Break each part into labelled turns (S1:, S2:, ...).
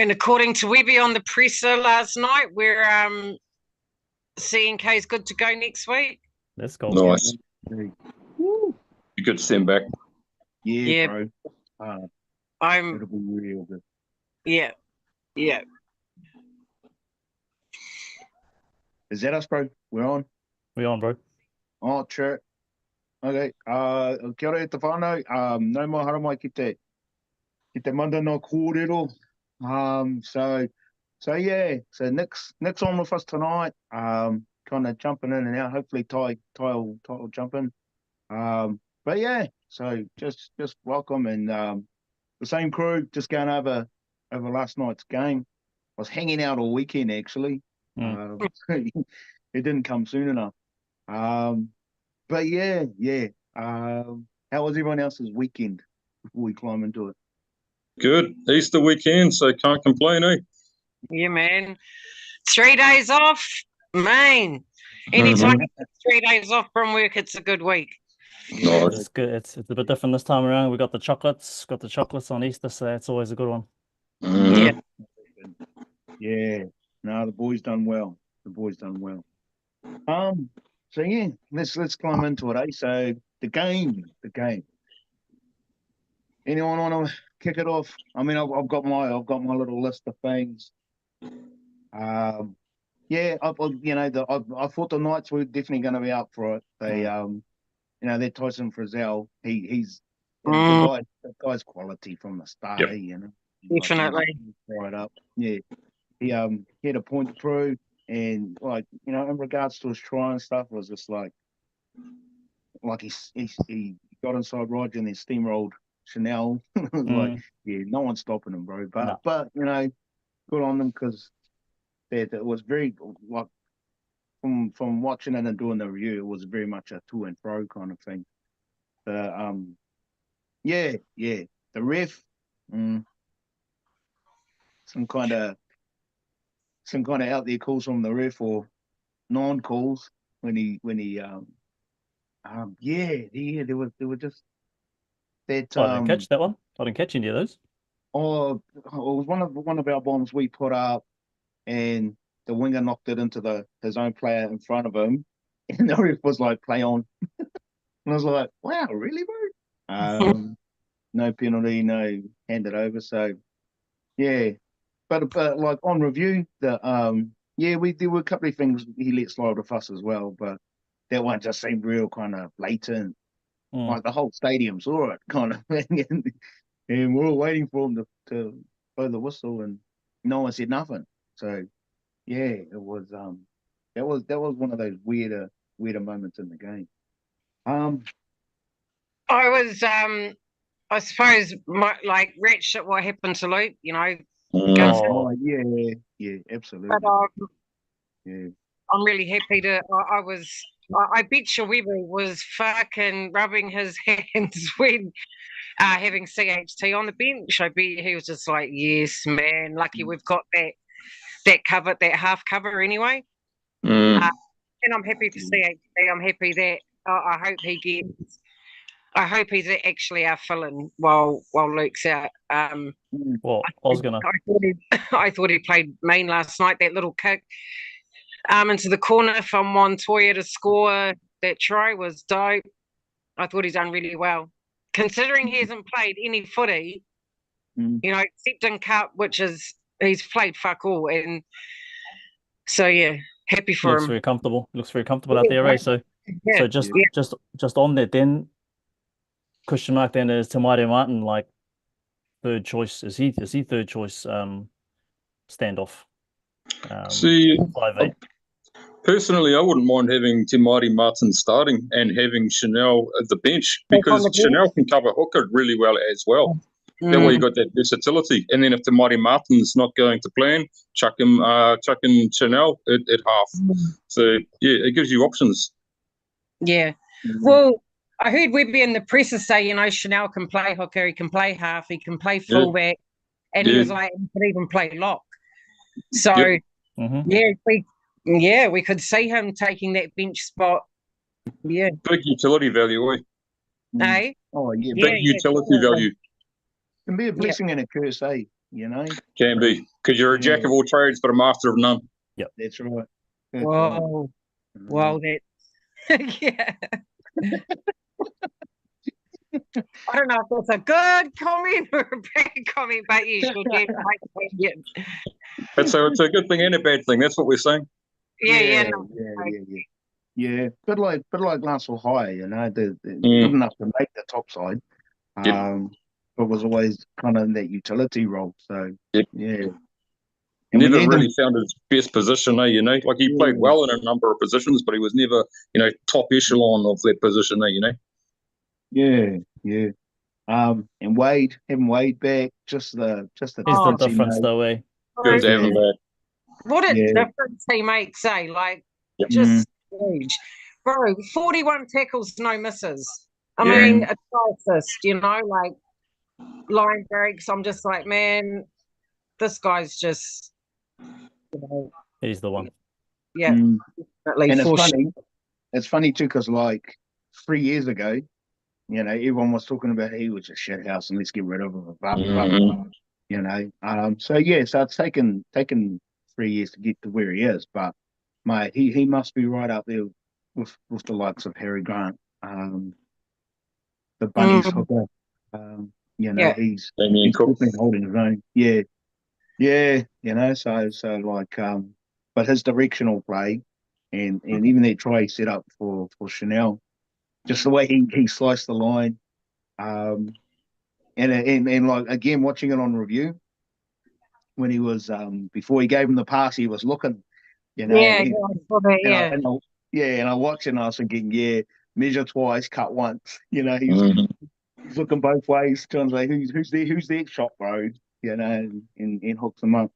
S1: And according to Webby on the presser last night, we're CNK is good to go next week.
S2: Let's go.
S3: Nice.
S4: Woo.
S3: You good to send back.
S4: Yeah,
S1: Yeah.
S4: bro.
S1: I'm
S4: It'll be real good.
S1: yeah.
S4: Is that us, bro? We're on.
S2: We on, bro.
S4: Oh, sure. Okay. Kia ora e te whānau. No more hara mai ki te manda no Kōrero. So yeah. So Nick's on with us tonight. Kind of jumping in and out. Hopefully Ty will jump in. But yeah. So just welcome and the same crew. Just going over last night's game. I was hanging out all weekend actually. It didn't come soon enough. But yeah. How was everyone else's weekend before we climb into it?
S3: Good. Easter weekend, so can't complain, eh?
S1: Yeah, man. 3 days off, man. Anytime you get 3 days off from work, it's a good week.
S3: Nice.
S2: It's good. It's a bit different this time around. We got the chocolates. Got the chocolates on Easter, so it's always a good one.
S1: Yeah.
S4: Yeah. No, the boys done well. So yeah, let's climb into it, eh? So the game. Anyone want to kick it off? I mean, I've got my little list of things. Yeah, I thought the Knights were definitely going to be up for it. They, that Tyson Frizzell, he's the guy's quality from the start.
S3: Yep.
S4: You know,
S1: Definitely.
S4: Right up. Yeah, he had a point to prove, and in regards to his try and stuff, it was just like he got inside Roger and then steamrolled Chanel. Like, yeah, no one's stopping him, bro. But good on them because it was very like from watching it and doing the review, it was very much a to and fro kind of thing. The ref, some kind of out there calls from the ref or non-calls when he there were just that.
S2: I didn't catch that one. I didn't catch any of those.
S4: Oh, it was one of our bombs we put up, and the winger knocked it into his own player in front of him, and the ref was like, "Play on," and I was like, "Wow, really, bro?" No penalty, no handed over. So yeah, but like on review, there were a couple of things he let slide with us as well, but that one just seemed real kind of blatant. Like the whole stadium saw it kind of thing, and we're all waiting for him to blow the whistle, and no one said nothing. So yeah, it was that was one of those weirder moments in the game.
S1: I was I suppose like Rich at what happened to Luke,
S4: Oh yeah, absolutely.
S1: But
S4: yeah.
S1: I'm really happy I bet you Weber was fucking rubbing his hands when having CHT on the bench. I bet he was just like, yes, man, lucky we've got that cover, that half cover anyway. And I'm happy for CHT. I'm happy that I hope he's actually our fill-in while Luke's out.
S2: Well,
S1: I thought he played mean last night. That little kick into the corner from Montoya to score that try was dope. I thought he's done really well, considering he hasn't played any footy. Except in cup, which is he's played fuck all, and so yeah, happy for him.
S2: Looks very comfortable. Looks very comfortable out there, right? So just on that then. Question mark then is Tamari Martin like third choice? Is he third choice standoff?
S3: See,
S2: 5'8".
S3: Personally, I wouldn't mind having Tamari Martin starting and having Chanel at the bench because Chanel can cover hooker really well as well. That way you got that versatility. And then if Tamari Martin's not going to plan, chuck in Chanel at half. So yeah, it gives you options.
S1: Yeah. Well, I heard Webby in the presser say, Chanel can play hooker, he can play half, he can play fullback, and he was like, he could even play lock. So, we could see him taking that bench spot. Yeah.
S3: Big utility value, eh?
S1: Eh?
S4: Oh, yeah.
S3: Big utility value.
S4: Can be a blessing and a curse, eh? you know.
S3: Can be, because you're a jack of all trades, but a master of none.
S2: Yep,
S4: that's right. That's
S1: Whoa,
S4: right.
S1: well, that, yeah. I don't know if that's a good comment or a bad comment, but you should get it.
S3: It's a good thing and a bad thing. That's what we're saying.
S1: Yeah.
S4: Bit like Lancel High, you know, they're good enough to make the top side. But was always kind of in that utility role. So yeah. And
S3: never really found his best position, you know. Like he played well in a number of positions, but he was never, you know, top echelon of that position, you know.
S4: Yeah. And Wade, having Wade back, just the
S2: He's the difference though, eh?
S3: Good to have him back.
S1: What a difference he makes, eh? Like, just huge. Bro, 41 tackles, no misses. I mean, a try assist, you know, like line breaks. I'm just like, man, this guy's just, you know.
S2: He's the one.
S1: Yeah, definitely.
S4: And it's funny too, because like 3 years ago, you know, everyone was talking about he was a shit house and let's get rid of him, blah, blah, blah, you know. So it's taken 3 years to get to where he is, but mate, he must be right up there with the likes of Harry Grant, the Bunnies hooker. You know, he's been holding his own. Yeah, you know, so like but his directional play and even that try he set up for Chanel, just the way he sliced the line, and like again watching it on review when he was before he gave him the pass, he was looking, you know. And I watched it and I was thinking, measure twice, cut once. You know, he's looking both ways, trying to say who's there, shot, bro. You know, and hooks him up.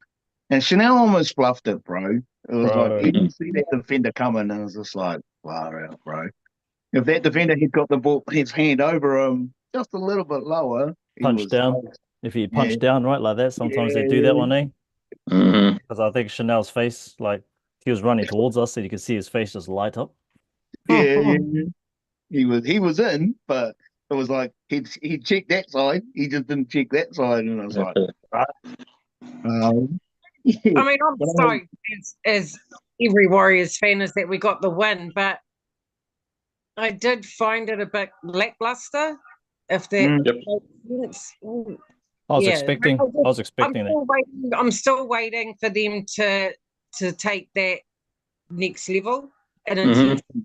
S4: And Chanel almost fluffed it, bro. It was like he didn't see that defender coming, and it was just like, wow, bro. If that defender had got the ball, his hand over him just a little bit lower,
S2: punch down. If he punched down right like that, sometimes they do that one, eh? Because I think Chanel's face, like he was running towards us, and you could see his face just light up.
S4: Yeah. He was in, but it was like he checked that side, he just didn't check that side, and I was like, right.
S1: I mean, I'm stoked as every Warriors fan is that we got the win, but I did find it a bit lackluster. If that makes sense.
S2: I was expecting that.
S1: I'm still waiting for them to take that next level and intensity,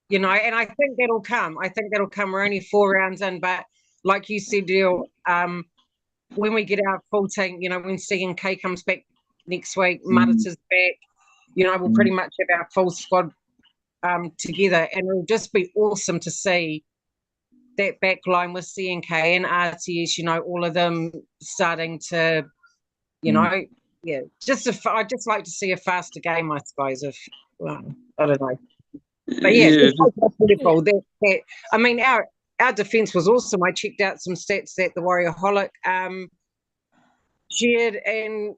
S1: you know, and I think that'll come. We're only 4 rounds in, but like you said, Neil, when we get our full team, you know, when C&K comes back next week, Marita's back, you know, we'll pretty much have our full squad together, and it'll just be awesome to see that back line with C&K and RTS, you know, all of them starting to, you know, I'd just like to see a faster game, I suppose. I don't know. But I mean, our defence was awesome. I checked out some stats that the Warriorholic shared, and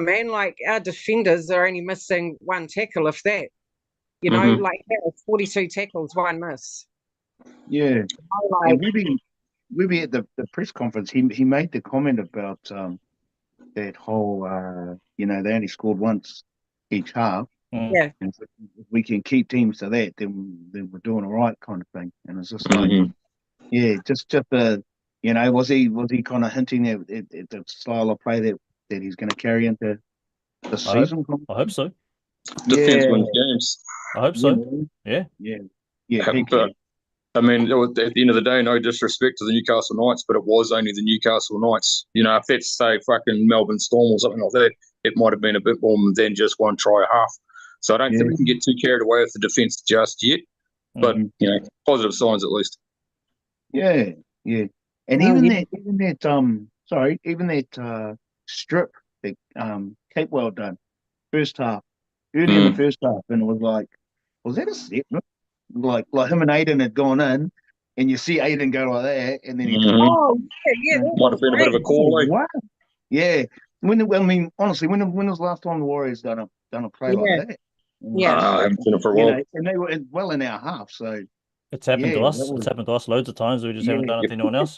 S1: man, like our defenders are only missing 1 tackle, if that. You know, like that was 42 tackles, 1 miss.
S4: Yeah. And we at the press conference, he made the comment about that whole you know, they only scored once each half.
S1: Yeah.
S4: And if we can keep teams to that, then we're doing all right, kind of thing. And it's just like just you know, was he kind of hinting at the style of play that he's going to carry into the season?
S2: I hope so.
S3: Defense wins games.
S2: I hope so. Yeah.
S3: But, I mean, at the end of the day, no disrespect to the Newcastle Knights, but it was only the Newcastle Knights. You know, if that's, say, fucking Melbourne Storm or something like that, it might have been a bit more than just 1 try a half. So I don't think we can get too carried away with the defence just yet. But, you know, positive signs at least.
S4: Yeah. And even that strip that Capewell done first half, early in the first half, and it was like, was that a set? Like him and Aiden had gone in, and you see Aiden go like that, and then he
S3: might have been a bit of a call.
S4: Wow. Yeah. Honestly, when was the last time the Warriors done a play like that?
S3: I haven't seen it for a while.
S4: You know, and they were well in our half, so
S2: it's happened to us. It's happened to us loads of times. We just haven't done it to anyone else.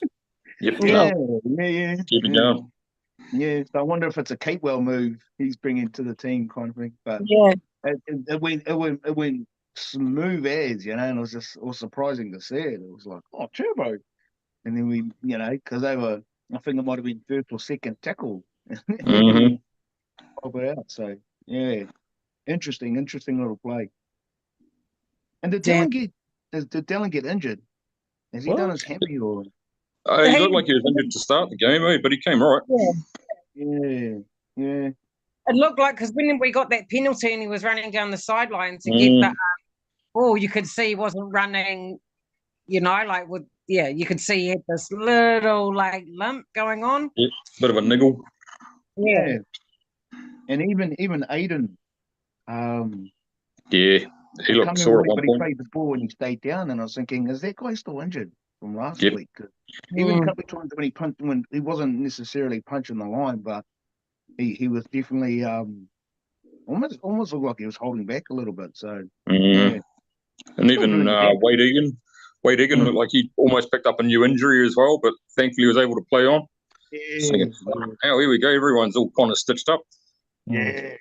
S3: Keep it going.
S4: Yeah, so I wonder if it's a Capewell move he's bringing to the team kind of thing. But
S1: Yeah,
S4: it went smooth as, and it was surprising to see it. It was like, oh, turbo. And then because they were, I think it might have been first or second tackle.
S3: Mm-hmm.
S4: Pop it out. So yeah, interesting little play. And did
S1: yeah.
S4: Dillon get injured? Has he done
S2: Well,
S4: his hammy or?
S3: He looked like he was injured to start the game, but he came right.
S4: Yeah, yeah.
S1: It looked like, because when we got that penalty and he was running down the sideline to get
S3: Mm.
S1: the ball, you could see he wasn't running, like you could see he had this little like limp going on.
S3: Yeah, bit of a niggle.
S4: Yeah. And even Aiden,
S3: Yeah, he
S4: I
S3: looked
S4: can't
S3: sore
S4: remember,
S3: at one
S4: but he
S3: point.
S4: played the ball and he stayed down, and I was thinking, is that guy still injured from last
S3: Yep.
S4: week? 'Cause even a couple of times when he wasn't necessarily punching the line, but he was definitely almost looked like he was holding back a little bit. So yeah,
S3: And
S4: still
S3: even
S4: doing his best.
S3: Wade Egan looked like he almost picked up a new injury as well, but thankfully he was able to play on.
S4: Yeah,
S3: Oh, here we go. Everyone's all kind of stitched up.
S4: yeah,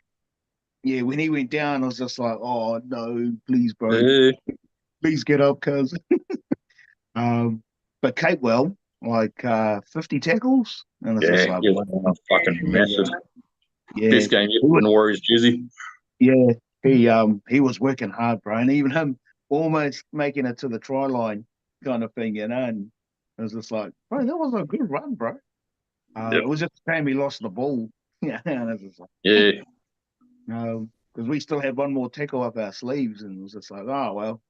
S4: yeah. When he went down, I was just like, oh no, please, bro,
S3: Yeah,
S4: please get up, cuz. But Capewell, like 50 tackles, and it's just like,
S3: yeah,
S4: wow.
S3: fucking massive.
S4: Yeah,
S3: Best game yet in the Warriors jersey.
S4: yeah, he was working hard, bro, and even him almost making it to the try line, kind of thing, and it was just like, bro, that was a good run, bro. It was just a shame he lost the ball, yeah, and it was just like,
S3: Yeah,
S4: because we still had one more tackle up our sleeves, and it was just like, oh well.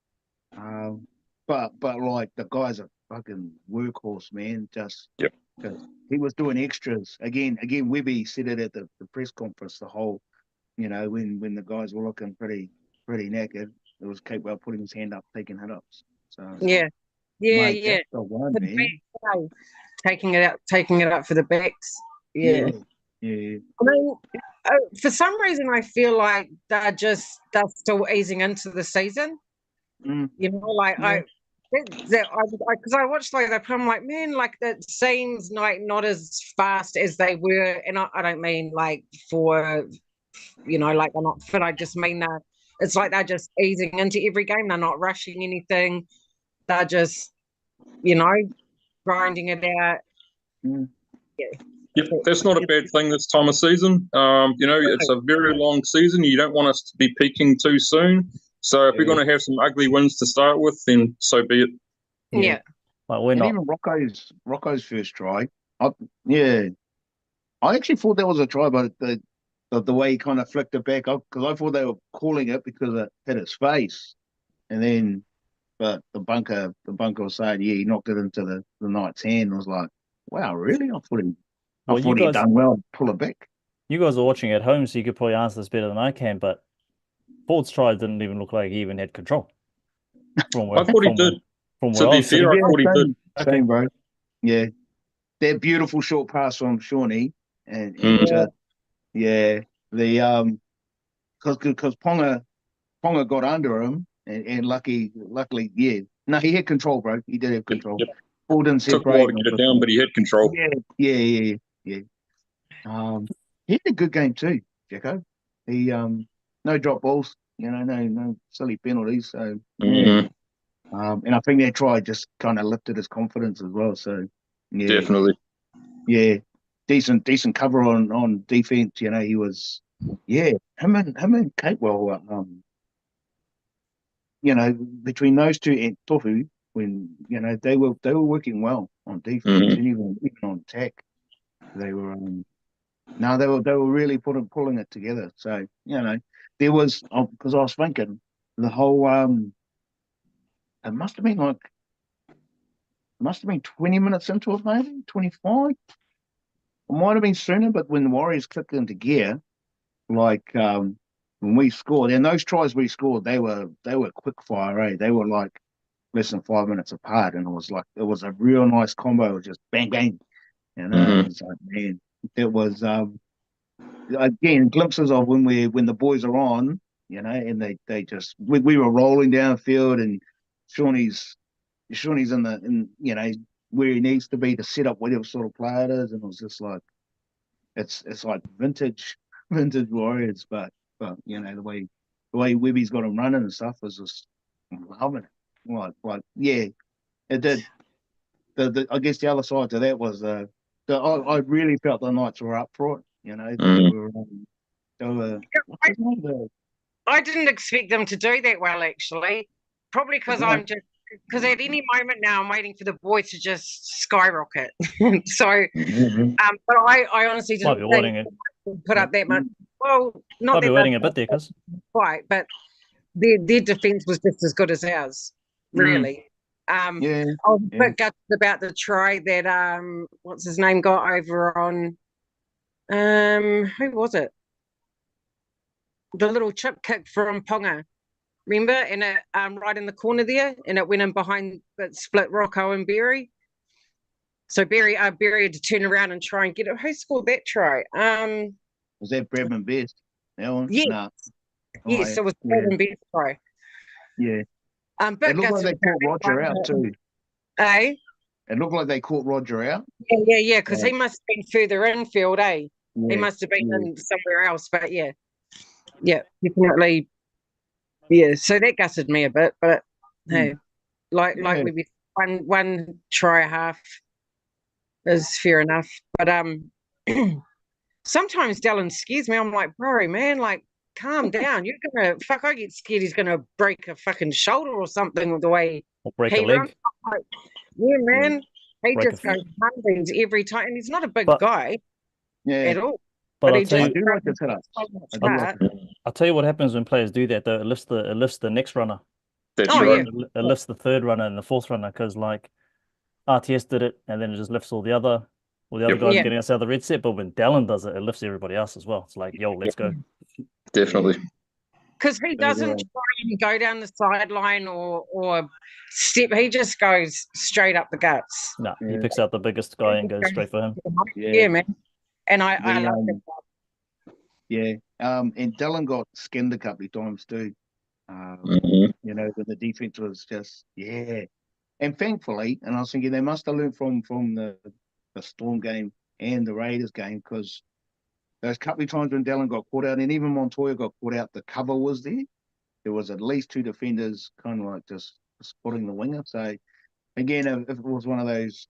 S4: But like the guy's a fucking workhorse, man. Just
S3: yep.
S4: because he was doing extras again. Webby said it at the press conference. The whole, when the guys were looking pretty knackered, it was Capewell putting his hand up, taking hit ups. So
S1: Yeah,
S4: mate, that's the one, man.
S1: taking it up for the backs. Yeah.
S4: Yeah.
S1: I mean, for some reason, I feel like they're still easing into the season.
S4: Mm.
S1: Because I watched like that, I'm like, man, like that seems like not as fast as they were, and I don't mean like for, like they're not fit. I just mean that it's like they're just easing into every game. They're not rushing anything. They're just, grinding it out.
S4: Mm.
S1: Yeah.
S3: Yep, that's not a bad thing this time of season. It's a very long season. You don't want us to be peaking too soon. So if we're going to have some ugly wins to start with, then so be it.
S1: Yeah.
S2: Like we're not.
S4: Even Rocco's first try. I actually thought that was a try, but the way he kind of flicked it back up, because I thought they were calling it because it hit his face, and then but the bunker was saying, yeah, he knocked it into the Knight's hand. I was like, wow, really? I thought he'd done well to pull it back.
S2: You guys are watching at home, so you could probably answer this better than I can, but Ford's try didn't even look like he even had control.
S3: I thought he did.
S2: To be fair,
S3: I thought he did.
S4: Same, bro. Yeah. That beautiful short pass from Shawnee and just, yeah, the because Ponga got under him and luckily, yeah. No, he had control, bro. He did have control.
S3: Yep.
S4: Ball didn't
S3: Took a while to get it down, but he had control.
S4: Yeah. He had a good game too, Jacko. He no drop balls, no silly penalties. So yeah. And I think that try just kind of lifted his confidence as well. So yeah,
S3: definitely.
S4: Yeah, decent cover on defense. He was, yeah, him and Capewell. Between those two and Tofu, when they were working well on defense and even on attack, they were they were really pulling it together. So there was, because I was thinking the whole it must have been 20 minutes into it, maybe 25. It might have been sooner, but when the Warriors clicked into gear, like when we scored, and those tries we scored, they were quick fire, eh? They were like less than 5 minutes apart, and it was a real nice combo. It was just bang bang, It was like, man, it was again glimpses of when the boys are on, and they just we were rolling downfield, and Shawnee's in where he needs to be to set up whatever sort of player it is, and it was just like, it's like vintage Warriors, but you know, the way Webby's got him running and stuff is just, I'm loving it. Like yeah, it did. I guess the other side to that was I really felt the Knights were up for it. You know, they were
S1: I didn't expect them to do that well, actually. Probably because because at any moment now I'm waiting for the boys to just skyrocket. So, but I honestly didn't think put up that much. Well, not
S2: that waiting a bit there, cause
S1: quite, but their defense was just as good as ours, really. I was a bit gutted about the try that what's his name got over on who was it? The little chip kick from Ponga. Remember? And it right in the corner there, and it went in behind, it split Rocco and Berry. So Berry had to turn around and try and get it. Who scored that try?
S4: Was that Bradman Best? That one?
S1: Yeah.
S4: Nah.
S1: Yes, it was Bradman Best try.
S4: Yeah.
S1: But
S4: it looked like they caught Roger out too.
S1: Eh?
S4: It looked like they caught Roger out.
S1: Yeah, because he must have been further infield, eh? Yeah. He must have been in somewhere else, but yeah, definitely. Yeah, so that gutted me a bit, but hey, like we one try a half is fair enough. But sometimes Dallin scares me. I'm like, bro, man, like calm down. You're gonna I get scared he's gonna break a fucking shoulder or something with the way
S2: break a leg.
S1: Like, yeah, man. He just goes hundreds every time, and he's not a big guy at all.
S2: But
S1: I'll tell
S2: you what happens when players do that, though. It lifts the next runner.
S3: It
S2: lifts the third runner and the fourth runner, because like RTS did it, and then it just lifts all the other guys getting us out of the red set. But when Dallin does it, it lifts everybody else as well. It's like, yo, let's go.
S3: Definitely.
S1: Because he doesn't try and go down the sideline or step. He just goes straight up the guts.
S2: No, he picks out the biggest guy and goes straight for him.
S1: Yeah, man. And I love that.
S4: Yeah. And Dallin got skinned a couple of times too. You know, when the defense was just And thankfully, and I was thinking they must have learned from the Storm game and the Raiders game, because those couple of times when Dallin got caught out, and even Montoya got caught out, the cover was there. There was at least two defenders kind of like just spotting the winger. So again, if it was one of those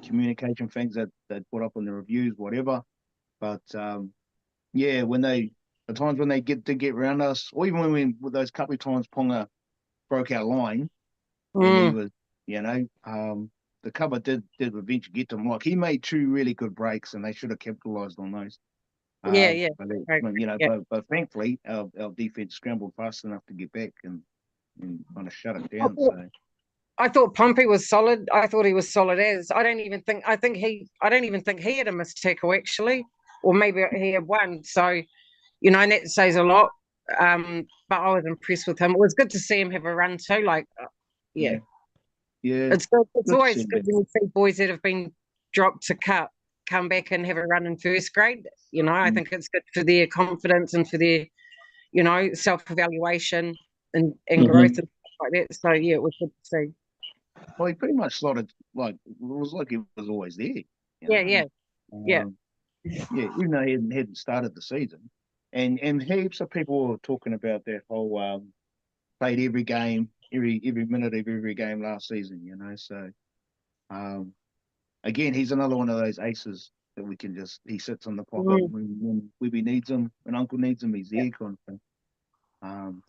S4: communication things that they put up in the reviews, whatever. But when the times when they get around us, or even when with those couple of times Ponga broke our line, and he was, the cover did eventually get to him. Like, he made two really good breaks, and they should have capitalised on those. But thankfully, our defense scrambled fast enough to get back and kind of shut it down.
S1: I thought Pompey was solid. I thought he was solid as. I don't even think he had a missed tackle, actually, or maybe he had one. So, and that says a lot. But I was impressed with him. It was good to see him have a run too. Like, yeah. It's good. It's always good when you see boys that have been dropped to cut come back and have a run in first grade. I think it's good for their confidence and for their, self-evaluation and growth and stuff like that. So yeah, it was good to see.
S4: Well, he pretty much slotted it was like he was always there.
S1: Yeah.
S4: Even though he hadn't started the season, and heaps of people were talking about that whole played every game, every minute of every game last season. So again, he's another one of those aces that we can he sits on the pocket when Webby needs him, when Uncle needs him, he's there kind of thing.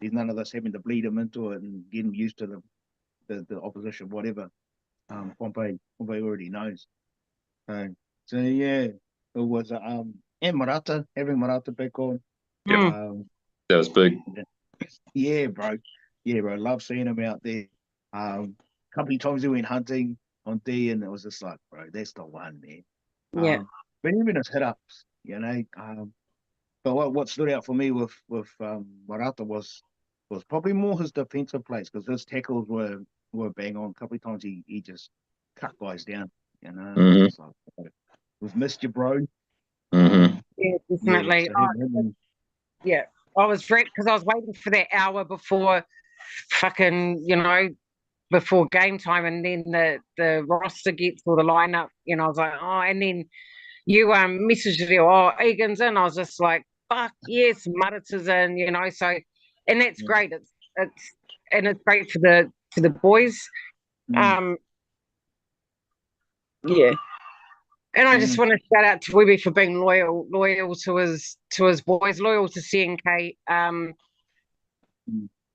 S4: There's none of us having to bleed him into it and get him used to the opposition, whatever. Pompey already knows. So yeah, it was and Marata, having Marata back on.
S3: That was big.
S4: Yeah, bro. Love seeing him out there. Couple of times he went hunting on D, and it was just like, bro, that's the one, man. But even his hit ups, but what stood out for me with Marata was probably more his defensive plays, because his tackles were bang on. A couple of times he just cut guys down. Just like, we've missed you, bro.
S1: Yeah, definitely. I was great because I was waiting for that hour before before game time, and then the roster gets or the lineup. I was like, oh, and then you messaged it, oh, Egan's in. I was just like, fuck yes, Marita's in, you know. So, and that's great. It's great for the boys. Yeah. And I just want to shout out to Webby for being loyal to his boys, loyal to CNK.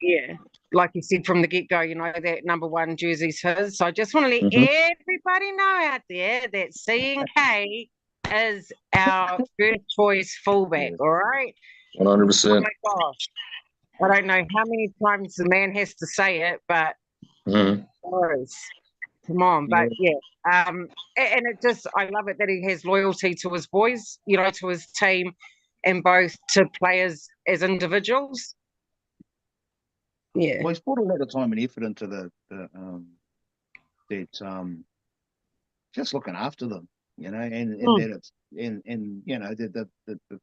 S1: Yeah, like you said from the get-go, you know, that number 1 jersey's his. So I just want to let everybody know out there that CNK is our first choice fullback, all right?
S3: 100%.
S1: Oh my gosh. I don't know how many times the man has to say it, but come on, but and it just, I love it that he has loyalty to his boys, you know, to his team, and both to players as individuals. Yeah.
S4: Well, he's put a lot of time and effort into just looking after them, you know, and that it's and you know the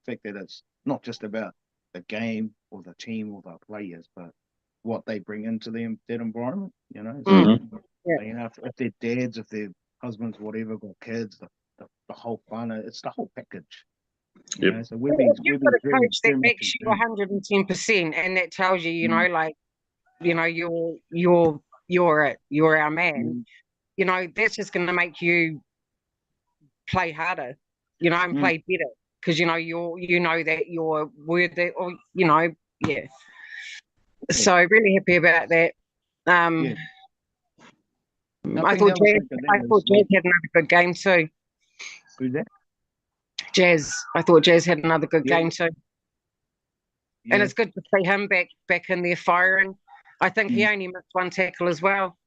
S4: fact that it's not just about the game or the team or the players, but what they bring into that environment, you know. So, you know, if they're dads, if they're husbands, whatever, got kids, the whole fun, it's the whole package. You know? So
S1: you've got a coach that makes you 110%, and that tells you, you know, like, you know, you're our man. You know, that's just going to make you play harder, you know, and play better, because you know that you're worthy, or you know, So really happy about that. I thought Jazz had another good game too.
S4: Who's that?
S1: Jazz. I thought Jazz had another good game too. And it's good to see him back in there firing. I think he only missed 1 tackle as well.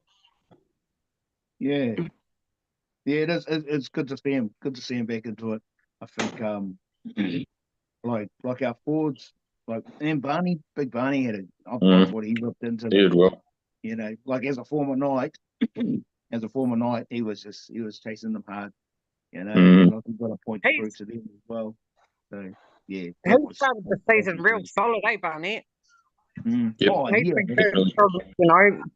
S4: Yeah, it is. It's good to see him. Good to see him back into it. I think, like our forwards, and Barney, Big Barney had I thought he ripped into.
S3: He did well.
S4: You know, like as a former Knight, he was chasing them hard. You know, he got a point through to them as well. So yeah,
S1: he started the season real solid, Barnett?
S3: Yep.
S1: He's been good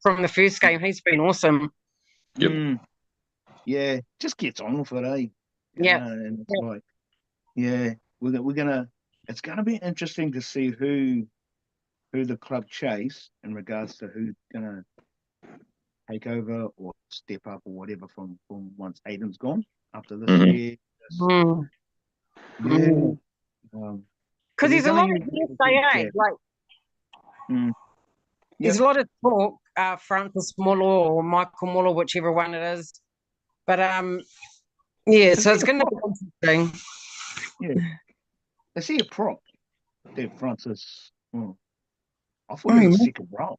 S1: from the first game. He's been awesome.
S3: Yep.
S4: Yeah, just gets on with it, eh?
S1: Yeah.
S4: And it's like, we're gonna. It's gonna be interesting to see who the club chase in regards to who's gonna take over or step up or whatever from once Aiden's gone after this year.
S1: Because there's a lot of hearsay, like there's a lot of talk, Francis Muller or Michael Muller, whichever one it is. But so it's going to be interesting.
S4: Yeah, I see a prop there, Francis. I thought he was second row.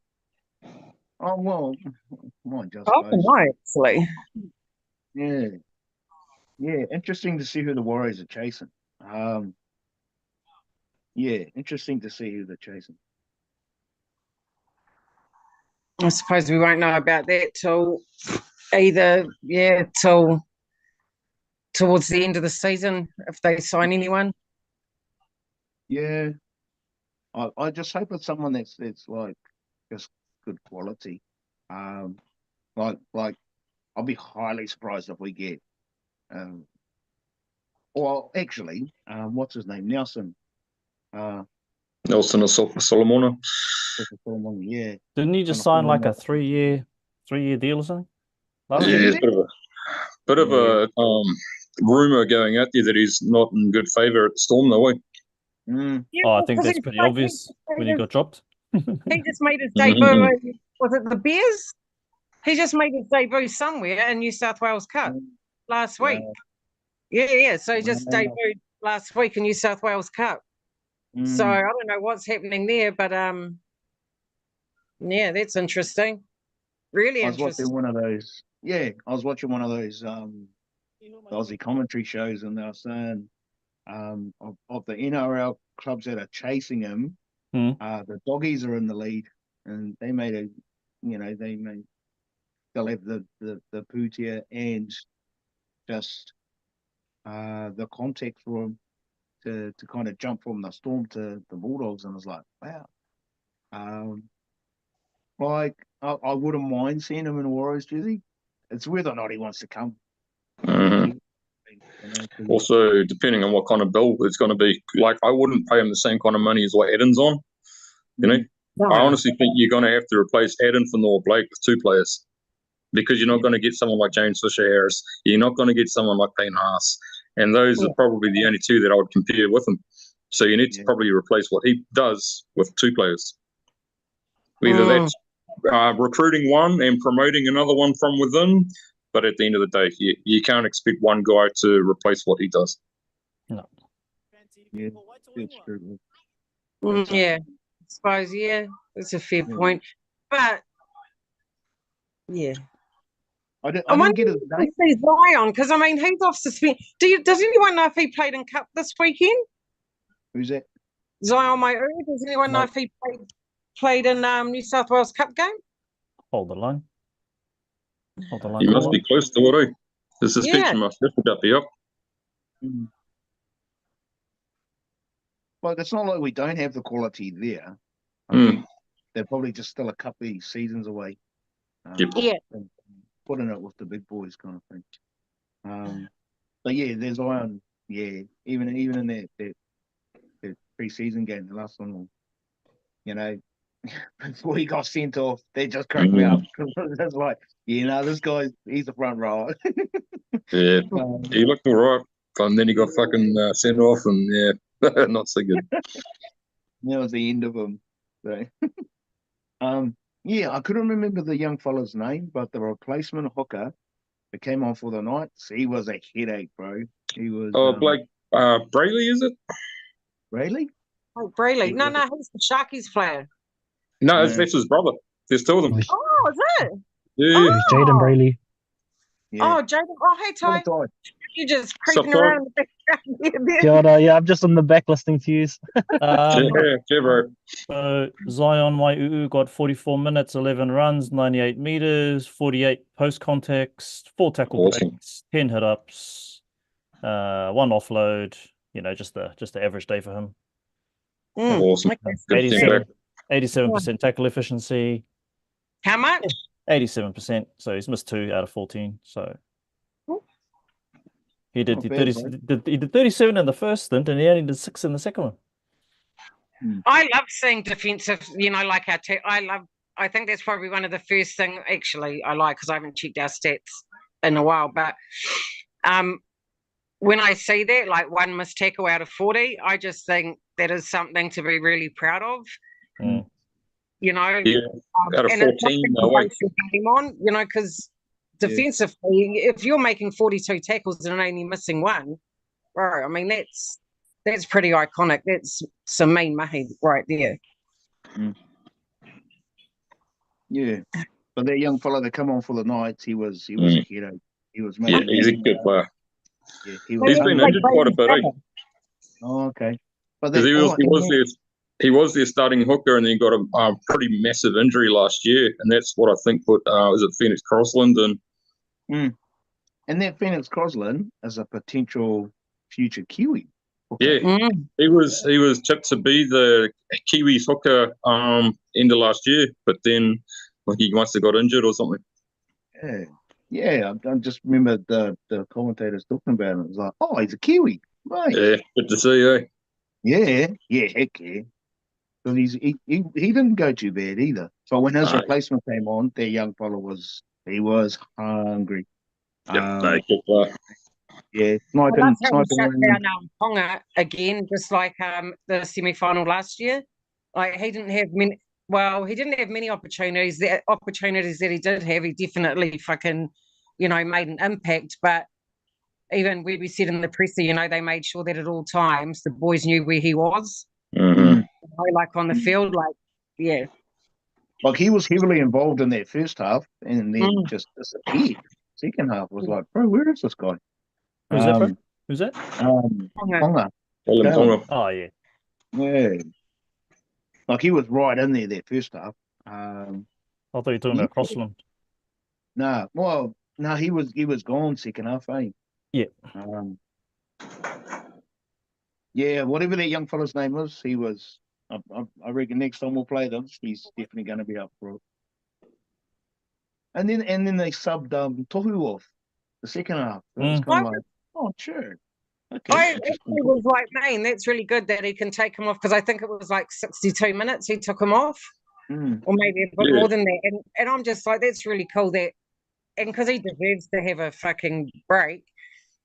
S4: Oh well, mine just.
S1: Actually.
S4: Yeah. Interesting to see who the Warriors are chasing. Interesting to see who they're chasing.
S1: I suppose we won't know about that till towards the end of the season, if they sign anyone.
S4: Yeah, I just hope it's someone that's like just good quality. Like I'll be highly surprised if we get. Well, actually, what's his name? Nelson.
S3: Nelson Solomona.
S4: Yeah.
S2: Didn't he just sign like a 3-year deal or something?
S3: There's a bit of a rumor going out there that he's not in good favour at the Storm, though.
S2: I think that's pretty obvious when he got dropped.
S1: He just made his debut. Was it the Bears? He just made his debut somewhere in New South Wales Cup last week. Yeah. So he just debuted last week in New South Wales Cup. So I don't know what's happening there, but that's interesting. Really interesting.
S4: I was watching one of those. Yeah, I was watching one of those Aussie commentary shows, and they were saying of the NRL clubs that are chasing him, the Doggies are in the lead, and they made they'll have the Pootia and just the contact for him to kind of jump from the Storm to the Bulldogs, and I was like, wow. Like I wouldn't mind seeing him in a Warriors jersey. It's whether or not he wants to come.
S3: Also, depending on what kind of bill it's going to be, like I wouldn't pay him the same kind of money as what Adden's on. You know, I honestly think you're going to have to replace Adden for Noah Blake with 2 players because you're not going to get someone like James Fisher-Harris. You're not going to get someone like Payne Haas. And those are probably the only 2 that I would compare with him. So you need to probably replace what he does with 2 players. Either that's recruiting one and promoting another one from within, but at the end of the day, you can't expect one guy to replace what he does.
S2: No.
S4: Yeah, that's true.
S1: Yeah, I suppose, that's a fair point. But,
S4: I didn't get his name.
S1: Zion, because, I mean, he's off suspension. Does anyone know if he played in Cup this weekend?
S4: Who's that?
S1: Zion Mai'u. Does anyone know if he played in New South Wales Cup game?
S2: Hold the line.
S3: He must be close to it, eh? The suspension must have be up.
S4: Well, it's not like we don't have the quality there. I think they're probably just still a couple of seasons away. Putting it with the big boys kind of thing. But there's Zion. Yeah, even in that pre-season game, the last one, you know, before he got sent off, they just cracked me up. It's like, this guy, he's the front row.
S3: He looked all right, and then he got fucking sent off, and not so good.
S4: That was the end of him. So, I couldn't remember the young fella's name, but the replacement hooker that came on for the Knights, he was a headache, bro. He was.
S3: Blake Brayley, is it?
S4: Brayley?
S1: Oh, Brayley. No, he's the Sharkies player.
S3: No, that's his brother. There's 2 of them.
S1: Oh, is it?
S3: Yeah.
S5: Jaden Brayley.
S4: Yeah.
S1: Oh, Jaden. Oh, hey, Ty. You're just creeping
S3: Support.
S1: around in the background.
S5: Kia ora. Yeah, I'm just on the back listening to you.
S3: Bro.
S2: So Zion Mai'u got 44 minutes, 11 runs, 98 meters, 48 post contacts, 4 tackle breaks, 10 hit ups, 1 offload. You know, just the average day for him.
S3: Awesome.
S2: 87% tackle efficiency.
S1: How much?
S2: 87%. So he's missed 2 out of 14. So he did 37 in the first stint, and he only did 6 in the second one.
S1: I love seeing defensive, like our I think that's probably one of the first things, actually, I like, because I haven't checked our stats in a while, but when I see that, like 1 missed tackle out of 40, I just think that is something to be really proud of.
S3: Out of 14, no way.
S1: Because defensively, if you're making 42 tackles and only missing 1, bro, I mean, that's pretty iconic. That's some mean mahi right there.
S4: Yeah, but that young fella that come on for the Knights, he was a hero. He was
S3: he's a good player.
S4: Yeah,
S3: he's been injured quite a bit.
S4: Oh, okay. But
S3: because he was their starting hooker, and then got a pretty massive injury last year, and that's what I think put was it Phoenix Crossland and
S4: that Phoenix Crossland is a potential future Kiwi.
S3: Okay. Yeah, he was tipped to be the Kiwis hooker end of last year, but then he must have got injured or something.
S4: Yeah. I just remember the commentators talking about it. It was like, oh, he's a Kiwi, right?
S3: Yeah, good to see, eh?
S4: Yeah, heck yeah. Because he didn't go too bad either. So when his replacement came on, their young fella was hungry.
S3: Yep, good player.
S4: Yeah,
S1: sniping shut down Tonga again, just like the semi-final last year. Like he didn't have many. Well, he didn't have many opportunities. The opportunities that he did have, he definitely fucking, made an impact. But even where we said in the presser, they made sure that at all times the boys knew where he was. Like on the field,
S4: Like he was heavily involved in that first half, and then just disappeared. Second half was like, bro, where is this guy?
S2: Who's that, bro? Who's that?
S4: Tonga.
S2: Oh, yeah.
S4: Yeah. Like he was right in there that first half.
S2: I thought you were talking about Crossland.
S4: No, he was gone second half, eh?
S2: Yeah.
S4: Yeah, whatever that young fella's name was, he was. I reckon next time we'll play them, he's definitely going to be up for it. And then they subbed Tohu off the second half. It was kind of like, Oh, sure. Okay.
S1: I actually was like, man, that's really good that he can take him off, because I think it was like 62 minutes he took him off, or maybe a bit more than that. And I'm just like, that's really cool that, and because he deserves to have a fucking break.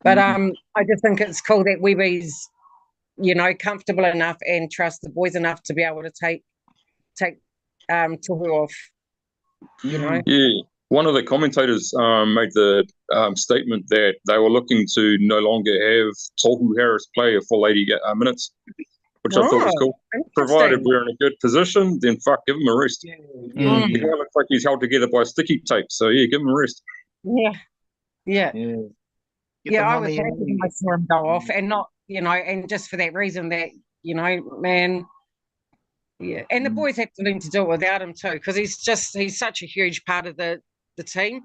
S1: But I just think it's cool that Weeby's, you know, comfortable enough and trust the boys enough to be able to take Tohu off, you know.
S3: Yeah. One of the commentators made the statement that they were looking to no longer have Tohu Harris play a full 80 minutes, which I thought was cool. Provided we're in a good position, then fuck, give him a rest. The guy looks like he's held together by sticky tape, so yeah, give him a rest.
S1: I was happy when I saw him go off, and not, you know, and just for that reason that, you know, man, and the boys have to learn to do it without him too, because he's such a huge part of the team.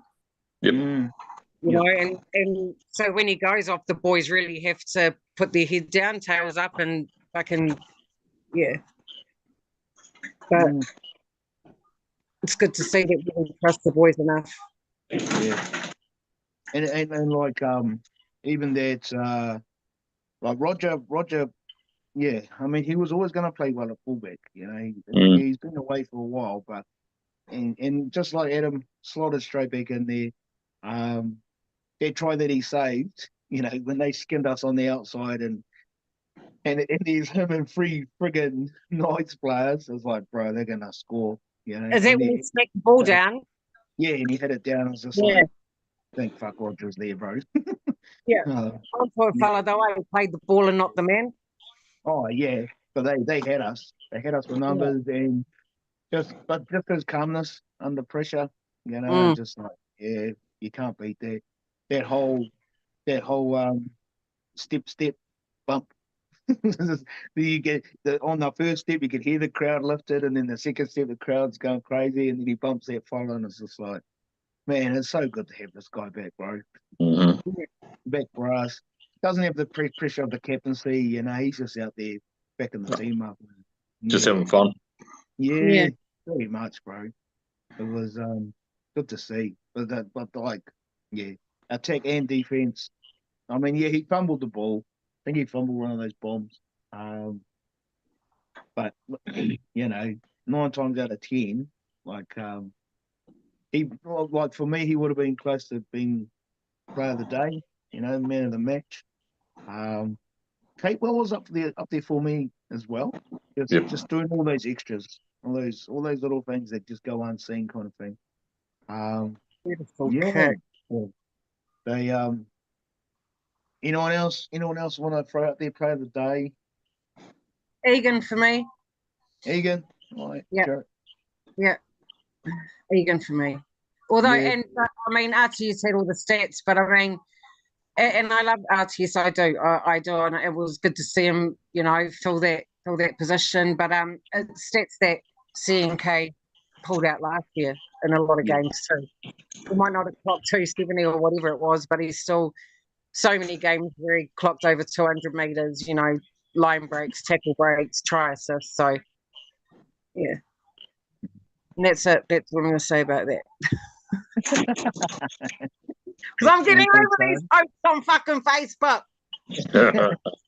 S1: You know, and so when he goes off, the boys really have to put their head down, tails up, and fucking But it's good to see that we trust the boys enough.
S4: And like even that like Roger, I mean, he was always going to play well at fullback. You know, he's been away for a while, but and just like Adam slotted straight back in there, that try that he saved, you know, when they skinned us on the outside, and there's him and three friggin' Knights players. I was like, bro, they're gonna score. You know,
S1: is that when he smacked the ball down?
S4: Yeah, and he hit it down. I was just like, thank fuck Roger's there, bro.
S1: I thought fella though, I played the ball and not the man.
S4: Oh yeah, but they had us. They had us for numbers, and just his calmness under pressure, you know, just like, yeah, you can't beat that. That whole step bump. You get on the first step, you could hear the crowd lifted, and then the second step, the crowd's going crazy, and then he bumps that follow, and it's just like, man, it's so good to have this guy back, bro. Back for us. Doesn't have the pressure of the captaincy, you know. He's just out there backing the team up.
S3: Just having fun.
S4: Yeah, very much, bro. It was good to see. But like, attack and defense. I mean, he fumbled the ball. I think he fumbled one of those bombs. But you know, 9 times out of 10, like for me, he would have been close to being player of the day. You know, man of the match. Capewell was up there for me as well. Just doing all those extras, all those little things that just go unseen, kind of thing.
S1: Beautiful.
S4: They anyone else want to throw out their player of the day?
S1: Egan for me.
S4: Egan, right?
S1: Egan for me. Although, and I mean, Archie said all the stats, but I mean, and I love Archie, yes, I do, and it was good to see him, you know, fill that position. But it's stats that CNK pulled out last year in a lot of games too. He might not have clocked 270 or whatever it was, but he's still so many games where he clocked over 200 meters, you know, line breaks, tackle breaks, try assists. So, yeah. And that's it. That's what I'm going to say about that. Because I'm getting over these posts on fucking Facebook.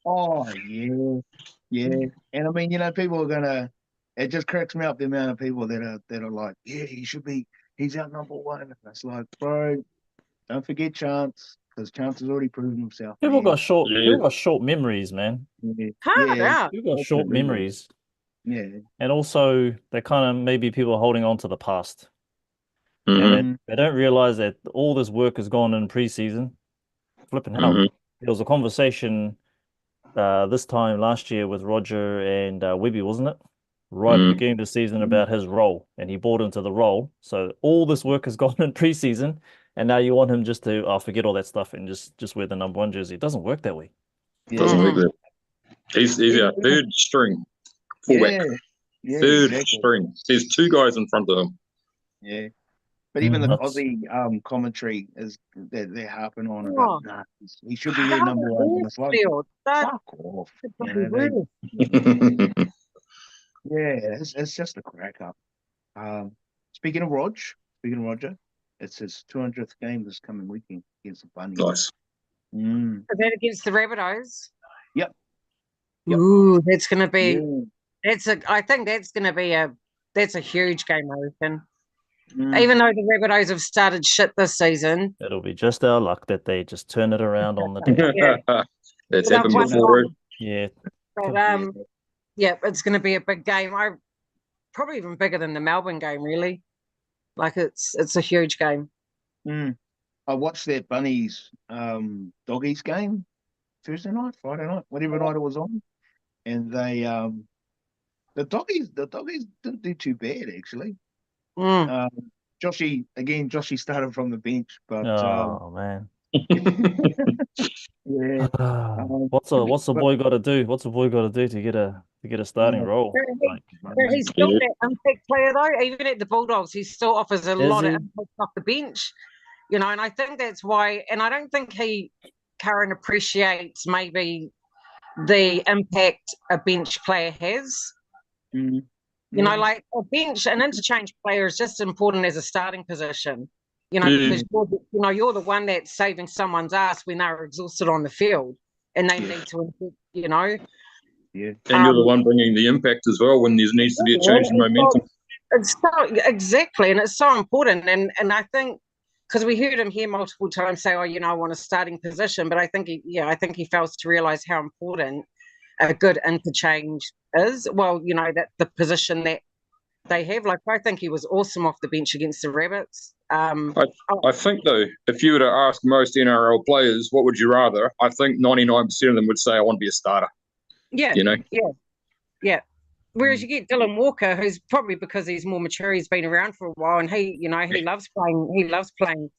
S4: Oh, yeah. And I mean, you know, people are going to, it just cracks me up the amount of people that are like, yeah, he's our number one. And it's like, bro, don't forget Chance, because Chance has already proven himself.
S2: People got short memories, man.
S1: People
S2: got short memories.
S4: Yeah.
S2: And also, they're kind of maybe people are holding on to the past. And they don't realize that all this work has gone in preseason. Flipping hell. There was a conversation this time last year with Roger and Webby, wasn't it? Right at the beginning of the season about his role, and he bought into the role. So all this work has gone in preseason, and now you want him just to forget all that stuff and just wear the number 1 jersey. It doesn't work that way.
S3: Doesn't work that. He's our third string fullback. Third string. There's 2 guys in front of him.
S4: Yeah. But even the Aussie commentary is they're harping on about he should be their number 1. It's like, fuck off. You know, it's just a crack up. Speaking of Roger, it's his 200th game this coming weekend against the Bunnies.
S3: Nice.
S4: Mm.
S1: Is that against the Rabbitohs?
S4: Yep.
S1: Ooh, that's going to be.
S4: Yeah.
S1: I think that's going to be that's a huge game, I reckon.
S4: Mm.
S1: Even though the Rabbitohs have started shit this season.
S2: It'll be just our luck that they just turn it around on the day.
S1: Yeah.
S3: That's
S1: They've
S3: happened
S1: won
S3: before.
S1: one.
S2: Yeah.
S1: But, yeah, it's going to be a big game. Probably even bigger than the Melbourne game, really. Like it's a huge game.
S4: Mm. I watched that Bunnies Doggies game Thursday night, Friday night, whatever night it was on, and they the doggies didn't do too bad actually. Joshy started from the bench, but
S2: Oh man.
S4: yeah.
S2: What's the boy got to do? What's the boy got to do to get a starting role?
S1: He's still that impact player though. Even at the Bulldogs, he still offers a lot of impact off the bench. And I think that's why. And I don't think Karen appreciates maybe the impact a bench player has.
S4: Mm.
S1: Like a bench, an interchange player is just as important as a starting position. Because you're the one that's saving someone's ass when they're exhausted on the field and they need to,
S4: Yeah.
S3: And you're the one bringing the impact as well when there needs to be a change in momentum.
S1: Exactly, and it's so important. And I think because we heard him here multiple times say, I want a starting position, but I think he fails to realise how important a good interchange is. Well, that the position that they have. Like, I think he was awesome off the bench against the Rabbits.
S3: I think, though, if you were to ask most NRL players, what would you rather? I think 99% of them would say, I want to be a starter.
S1: Yeah. Yeah. Whereas you get Dylan Walker, who's probably because he's more mature, he's been around for a while, and he loves playing. He loves playing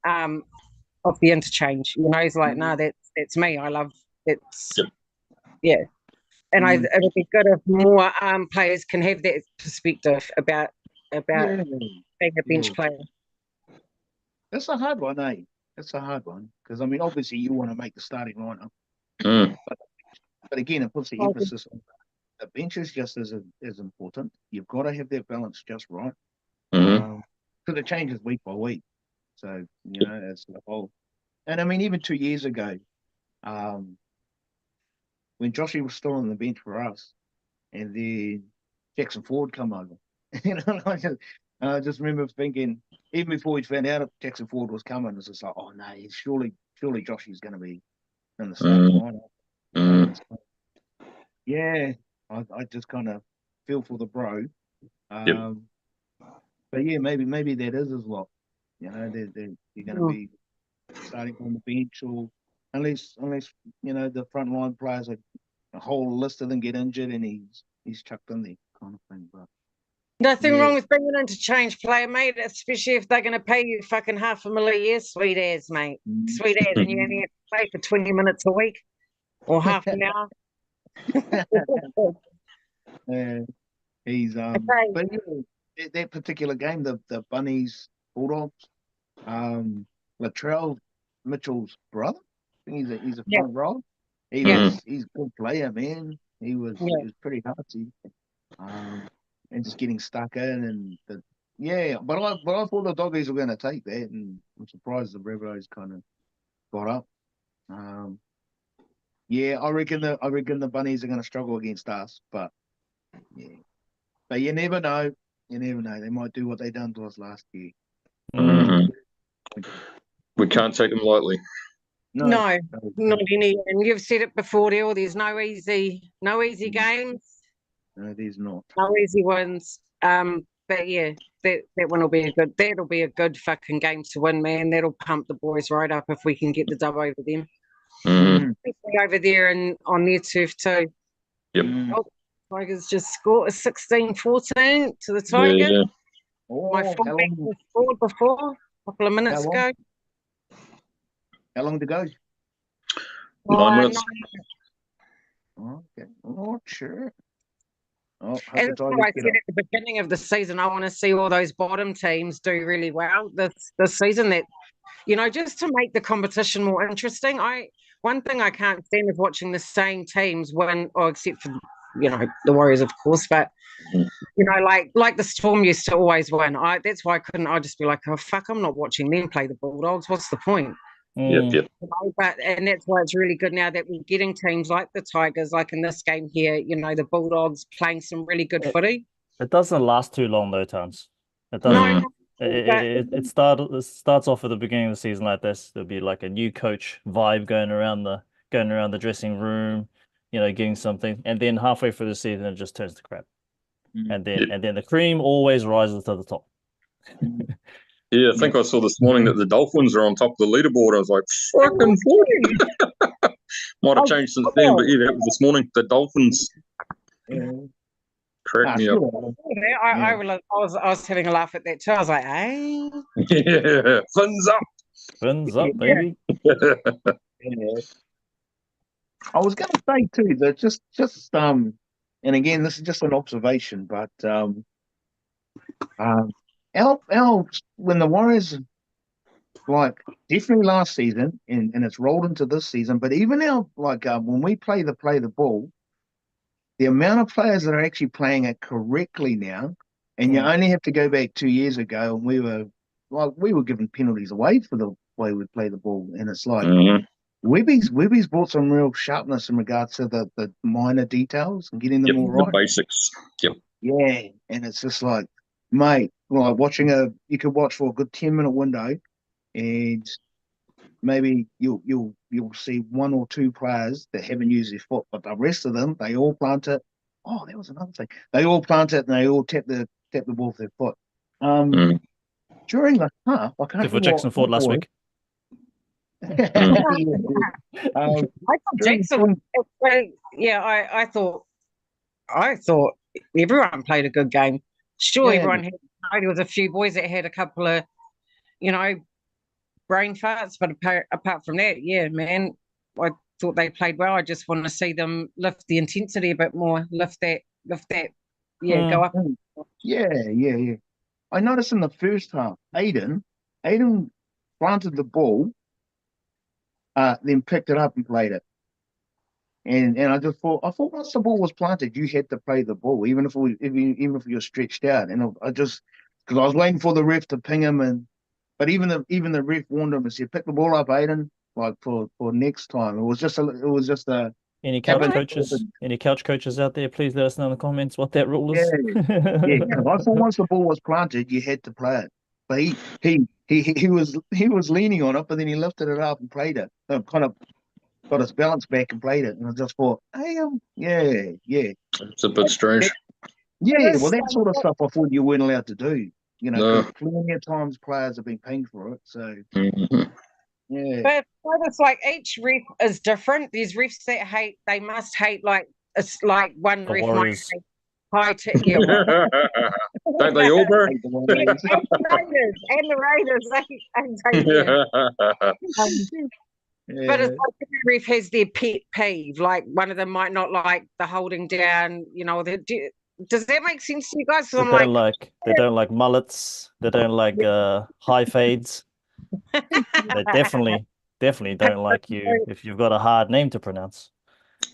S1: off the interchange. He's like, no, that's me. I love it's. Yep. Yeah. And it'll be good if more players can have that perspective about being a bench player.
S4: That's a hard one, eh? That's a hard one because obviously you want to make the starting lineup, but again, it puts the emphasis on the bench is just as important. You've got to have that balance just right because it changes week by week. So it's the whole. And even 2 years ago, when Joshy was still on the bench for us, and then Jackson Ford come over. I just remember thinking, even before we found out if Jackson Ford was coming, it's just like, oh no, surely Joshy's going to be in the starting lineup. Yeah, I just kind of feel for the bro. But yeah, maybe that is as well. They're going to be starting on the bench, or unless the front line players are a whole list of them get injured and he's chucked in there kind of thing. But
S1: nothing wrong with bringing an interchange player, mate, especially if they're going to pay you fucking $500,000 a year. Sweet as, mate. Sweet as, and you only have to play for 20 minutes a week or half an hour.
S4: Yeah, he's but that particular game, the Bunnies Bulldogs, Latrell Mitchell's brother, I think he's a front row. He's a good player, man. He was pretty hearty, and just getting stuck in but I thought the Doggies were going to take that, and I'm surprised the Rabbitohs kind of got up. I reckon the Bunnies are going to struggle against us, but you never know. You never know. They might do what they done to us last year.
S3: We can't take them lightly.
S1: No, not any. And you've said it before, Dale. There's no easy games.
S4: No, there's not.
S1: No easy wins. But yeah, that one will be a good fucking game to win, man. That'll pump the boys right up if we can get the dub over them. Especially over there and on their turf too.
S3: Yep.
S1: Tigers just scored a 16-14 to the Tigers.
S3: Yeah.
S1: My fullback was scored before a couple of minutes ago.
S4: How long to go?
S3: 9 minutes.
S4: Okay. Oh, sure.
S1: And that's what I said at the beginning of the season. I want to see all those bottom teams do really well this season. That just to make the competition more interesting. One thing I can't stand is watching the same teams win, except for the Warriors, of course. But like the Storm used to always win. That's why I couldn't. I'd just be like, oh fuck, I'm not watching them play the Bulldogs. What's the point?
S3: Yep.
S1: And that's why it's really good now that we're getting teams like the Tigers, like in this game here, the Bulldogs playing some really good footy.
S2: It doesn't last too long though, Tans. It doesn't.
S1: No,
S2: It starts off at the beginning of the season like this. There'll be like a new coach vibe going around the dressing room, getting something, and then halfway through the season it just turns to crap. And then the cream always rises to the top.
S3: Yeah, I think I saw this morning that the Dolphins are on top of the leaderboard. I was like, fucking fuck. Might have changed since then, but yeah, that was this morning. The Dolphins cracked me up.
S1: I was having a laugh at that too. I was like, hey.
S3: Yeah, fins up.
S2: Fins up, baby.
S4: I was going to say too that just and again, this is just an observation, but our when the Warriors, like, definitely last season and it's rolled into this season, but even now, like, when we play the ball, the amount of players that are actually playing it correctly now, and you only have to go back 2 years ago, and we were giving penalties away for the way we play the ball, and it's like Webby's brought some real sharpness in regards to the minor details and getting them all right.
S3: The basics. Yep.
S4: Yeah, and it's just like, mate, like you could watch for a good 10-minute window, and maybe you'll see one or two players that haven't used their foot, but the rest of them, they all plant it. Oh, that was another thing. They all plant it and they all tap the ball with their foot. During the half, I can't remember
S2: Jackson fought last week.
S1: I thought Jackson. I thought everyone played a good game. Sure, everyone had. There was a few boys that had a couple of, brain farts, but apart from that, yeah, man, I thought they played well. I just want to see them lift the intensity a bit more, lift that, go up.
S4: Yeah. I noticed in the first half, Aiden planted the ball, then picked it up and played it. And I thought once the ball was planted, you had to play the ball, even if you're stretched out. And because I was waiting for the ref to ping him, but even the ref warned him and said, pick the ball up, Aiden, like for next time. It was just a.
S2: Any couch coaches out there, please let us know in the comments what that rule is.
S4: Yeah, because I thought once the ball was planted, you had to play it. But he was leaning on it, but then he lifted it up and played it. Kind of got his balance back and played it. And I just thought, hey, yeah.
S3: It's a bit strange.
S4: Well, that sort of stuff I thought you weren't allowed to do. Plenty of times players have been paying for it. So, yeah.
S1: But it's like each ref is different. There's refs that they must hate, like, it's like one ref might hate high tech. Yeah,
S3: don't they all, bro?
S1: And the Raiders, but it's like every ref has their pet peeve. Like, one of them might not like the holding down, does that make sense to you guys?
S2: They don't like mullets. They don't like high fades. They definitely don't like you if you've got a hard name to pronounce.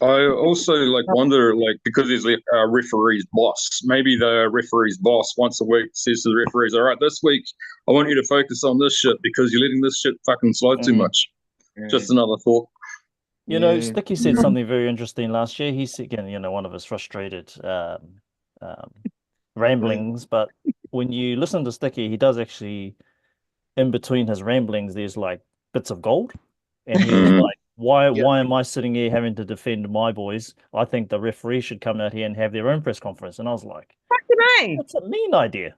S3: I also wonder, because he's a referee's boss, maybe the referee's boss once a week says to the referees, all right, this week I want you to focus on this shit because you're letting this shit fucking slide too much. Just another thought.
S2: Sticky said something very interesting last year. He said, again, one of his frustrated ramblings, but when you listen to Sticky, he does actually, in between his ramblings, there's like bits of gold. And he was like, why am I sitting here having to defend my boys? I think the referee should come out here and have their own press conference. And I was like, that's a mean idea.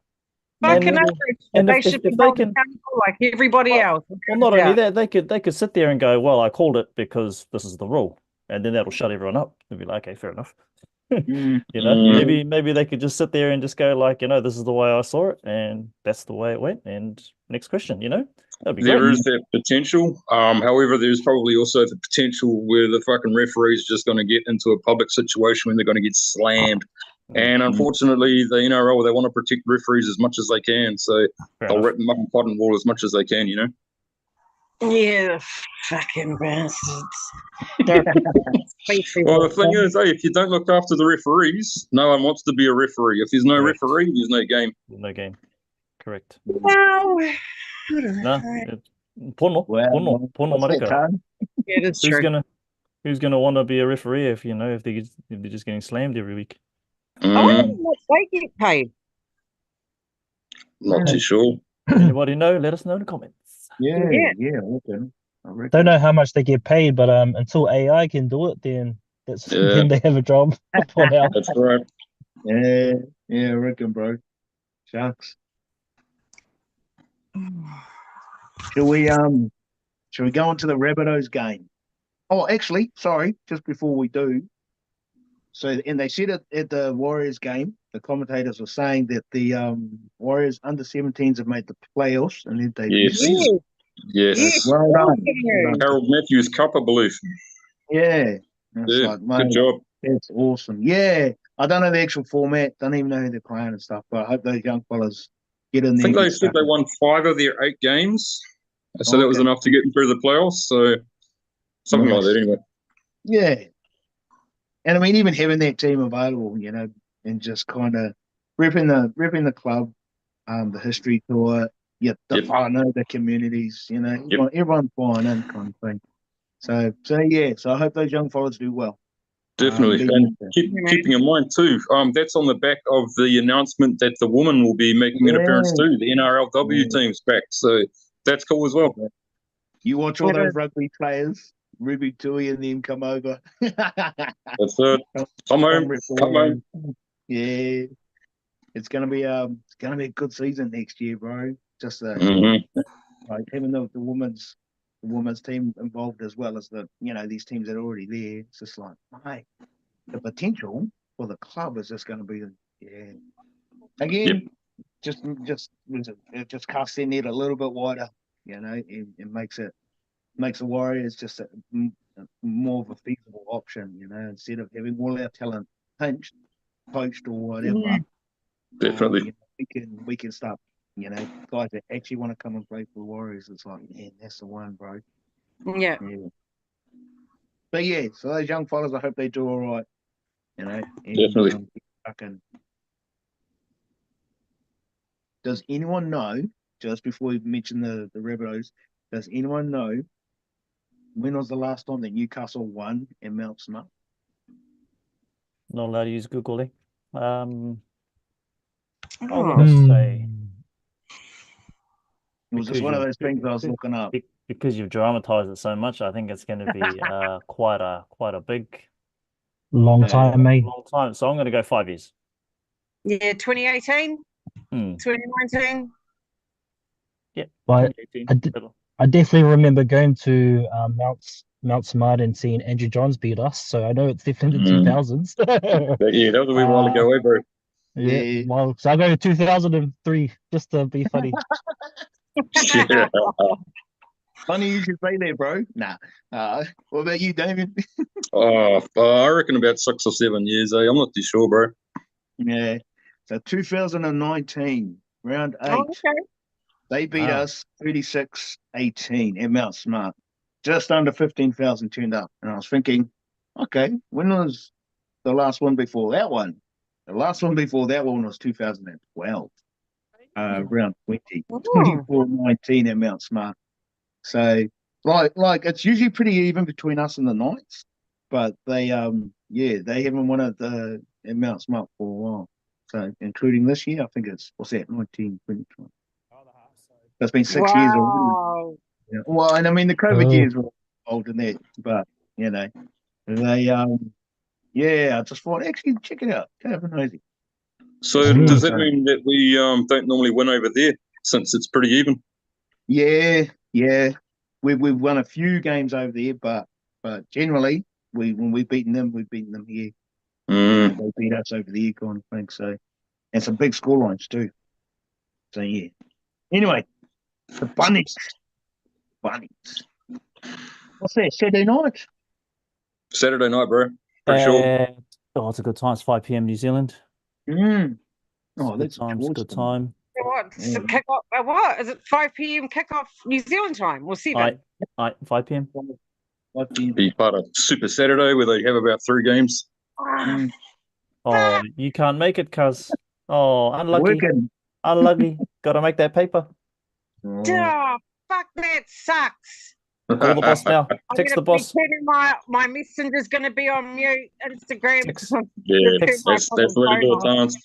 S1: And they should be held accountable like everybody else.
S2: Well, not only that, they could sit there and go, well, I called it because this is the rule. And then that'll shut everyone up. They'll be like, okay, fair enough. Maybe they could just sit there and just go like, this is the way I saw it, and that's the way it went. And next question, that'd be
S3: there great. Is that potential. However, there's probably also the potential where the fucking referee's just going to get into a public situation when they're going to get slammed. And unfortunately, the NRL, they want to protect referees as much as they can, so they'll rip them up and cotton wool as much as they can,
S1: Yeah, fucking bastards.
S3: Well, the thing is, if you don't look after the referees, no one wants to be a referee. If there's no referee, there's no game.
S2: No game. Correct.
S1: No.
S2: Pono,
S4: Well,
S2: pono
S4: what's that,
S2: marika.
S4: Tan?
S1: Yeah, it is true.
S2: Who's gonna want to be a referee if they're just getting slammed every week?
S1: I wonder how much they get paid.
S3: Not too sure.
S2: Anybody know? Let us know in the comments.
S4: Yeah,
S1: Yeah.
S4: I reckon.
S5: Don't know how much they get paid, but until AI can do it, then then they have a job for now.
S3: That's right.
S4: Yeah, I reckon, bro. Shucks. Shall we go into the Rabbitohs game? Oh, actually, sorry, just before we do. So, and they said it at the Warriors game, the commentators were saying that the Warriors under-17s have made the playoffs, and then they
S3: Yes.
S4: Well done.
S3: Harold Matthews Cup, I believe.
S4: Yeah. It's
S3: Yeah,
S4: like, mate,
S3: good job.
S4: that's awesome. Yeah. I don't know the actual format, don't even know who they're playing and stuff, but I hope those young fellas get in
S3: I
S4: there.
S3: think they said they won 5 of their 8 games. So that was enough to get them through the playoffs. So something like that anyway.
S4: Yeah. And I mean, even having that team available, and just kind of repping the club, the history tour, the whānau, the communities, everyone's buying in kind of thing. So I hope those young fellas do well.
S3: Definitely. And keeping in mind too, that's on the back of the announcement that the woman will be making an appearance too. The NRLW team's back. So that's cool as well.
S4: You watch all those rugby players, Ruby Tui and them come over.
S3: That's it. Come home.
S4: Yeah. It's gonna be a good season next year, bro. Just like having the women's team involved as well as these teams that are already there. It's just like, mate, the potential for the club is just going to be again. Just casts their net a little bit wider, and makes the Warriors just a more of a feasible option, instead of having all our talent pinched, poached, or whatever.
S3: Definitely.
S4: We can start, guys that actually want to come and play for the Warriors. It's like, man, that's the one, bro.
S1: Yeah.
S4: But yeah, so those young fellas, I hope they do all right. And,
S3: definitely.
S4: Does anyone know, just before we mention the Rabbitohs, does anyone know when was the last time that Newcastle won in Mount Smart?
S2: Not allowed to use Google. I
S5: Hmm.
S2: want to say.
S4: It was just one of those things I was looking up.
S2: Because you've dramatized it so much, I think it's going to be quite a big
S5: long time, mate.
S2: Long time. So I'm going to go 5 years.
S1: Yeah, 2018, 2019.
S2: Yeah,
S5: but
S2: 2018.
S5: I definitely remember going to Mount Smart and seeing Andrew Johns beat us. So I know it's definitely the 2000s.
S3: Yeah, that was a wee while ago, bro.
S5: Yeah. Well, so I'll go to 2003 just to be funny.
S3: Yeah.
S4: Funny you should say that, bro. Nah. What about you, Damien?
S3: I reckon about 6 or 7 years. I'm not too sure, bro.
S4: Yeah. So 2019, round 8.
S1: Oh, okay.
S4: They beat us 36-18 at Mount Smart. Just under 15,000 turned up. And I was thinking, okay, when was the last one before that one? The last one before that one was 2012. Round 20. 24-19 at Mount Smart. So like it's usually pretty even between us and the Knights, but they haven't won it at Mount Smart for a while. So including this year, I think it's 19, 20. That's been 6 years already. Yeah. Well, and I mean the COVID years were old in that, but they I just thought actually check it out. Have a nosy.
S3: So does that mean that we don't normally win over there since it's pretty even?
S4: Yeah. We've won a few games over there, but generally when we've beaten them here. They beat us over there kind of thing. So and some big scorelines too. So yeah. Anyway, the Bunnies. What's that? Saturday night?
S3: Saturday night, bro. Pretty sure.
S2: It's a good time. It's 5 p.m. New Zealand.
S4: Oh, that's
S2: good time.
S1: What? So kick off, what? Is it 5 p.m. kickoff New Zealand time? Or 7?
S2: 5 p.m.
S3: Be part of Super Saturday where they have about 3 games.
S2: Oh, you can't make it, cuz. Oh, unlucky.
S4: Working.
S2: Unlucky. Got to make that paper.
S1: Oh, fuck that sucks.
S2: Call the boss now. Text the boss.
S1: My messenger's going to be on mute. Instagram.
S3: That's really good, Hans.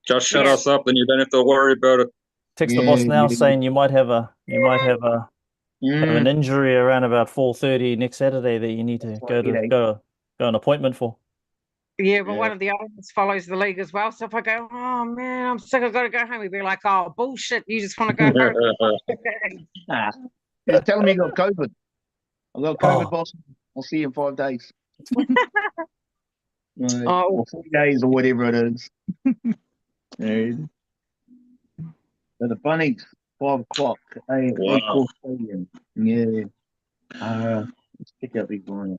S3: Just shut us up, then you don't have to worry about it.
S2: Text the boss now saying you might have an injury around about 4:30 next Saturday that you need to go an appointment for.
S1: Yeah, but one of the others follows the league as well. So if I go, oh man, I'm sick, I've got to go home, he'd be like, oh bullshit, you just want to go home.
S4: Just tell me you got COVID. I've got COVID, boss. I'll see you in 5 days. Or 4 days or whatever it is. So the Bunnies, 5 o'clock. Wow. Stadium. Yeah. Let's pick up big one.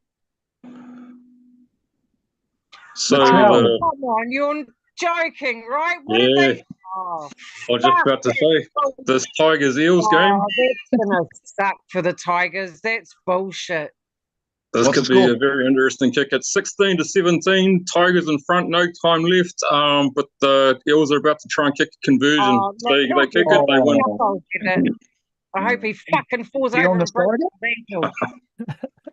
S3: So
S1: come on, you're joking, right? What did they?
S3: I was just about to say this Tigers Eels game.
S1: That's gonna suck for the Tigers. That's bullshit.
S3: This could be a very interesting kick. It's 16-17. Tigers in front, no time left. But the Eels are about to try and kick a conversion. They kick it, they win.
S1: I hope he fucking falls over
S4: on the
S1: side.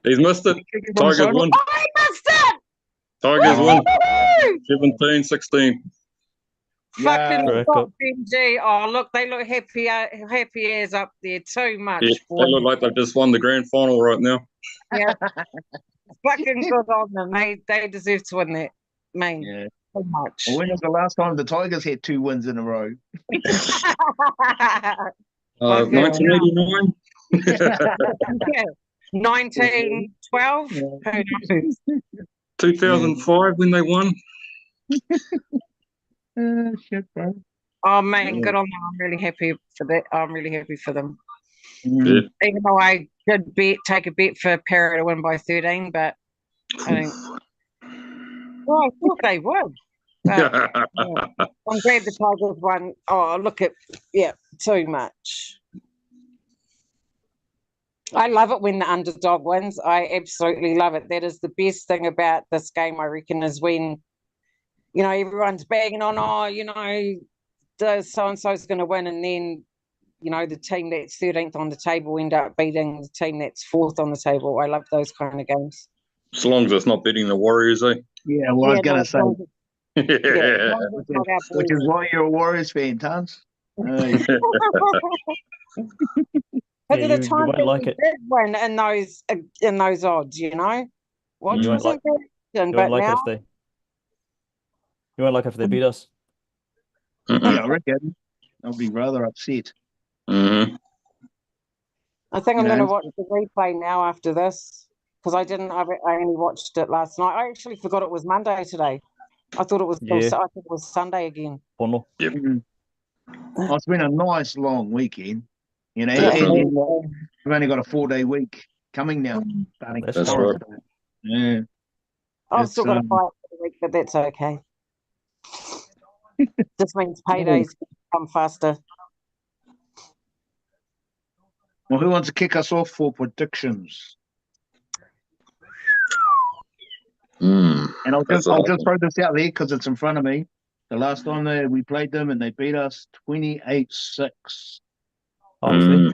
S3: He's missed it. Tigers win.
S1: Oh, he missed it!
S3: Tigers win. 17-16.
S1: Fucking BG. Oh, look, they look happy as up there too much.
S3: Yeah, they look like they've just won the grand final right now.
S1: Yeah. Fucking good on them. They deserve to win that. Man, so much.
S4: When was the last time the Tigers had 2 wins in a row?
S3: 1989.
S1: 1912. Who knows?
S3: 2005 when they won.
S4: Shit, bro.
S1: Oh man, good on them. I'm really happy for that. I'm really happy for them.
S3: Yeah.
S1: Even though I did take a bet for Kōrero to win by 13, but I think I thought they would. But, I'm glad the Tigers won. Oh, look at too much. I love it when the underdog wins. I absolutely love it. That is the best thing about this game, I reckon, is when everyone's bagging on, so-and-so's going to win, and then, the team that's 13th on the table end up beating the team that's 4th on the table. I love those kind of games.
S3: As long as it's not beating the Warriors, eh?
S4: Yeah, well, I was going to say. Which is why you're a Warriors fan, Tans.
S1: But at the time,
S2: you won't like it.
S1: Did win in those odds, What
S2: you won't like it if they beat us.
S4: Yeah, I reckon. I'll be rather upset.
S3: Mm-hmm.
S1: I think I'm going to watch the replay now after this because I only watched it last night. I actually forgot it was Monday today. I thought it was. I thought it was Sunday again.
S3: Yep.
S4: It's been a nice long weekend. We've only got a 4-day week coming now.
S3: That's right.
S4: Yeah.
S1: I've still got a 5-day week, but that's okay. Just means paydays come faster.
S4: Well, who wants to kick us off for predictions? And I'll just throw this out there because it's in front of me. The last time we played them and they beat us 28-6.
S2: I was there.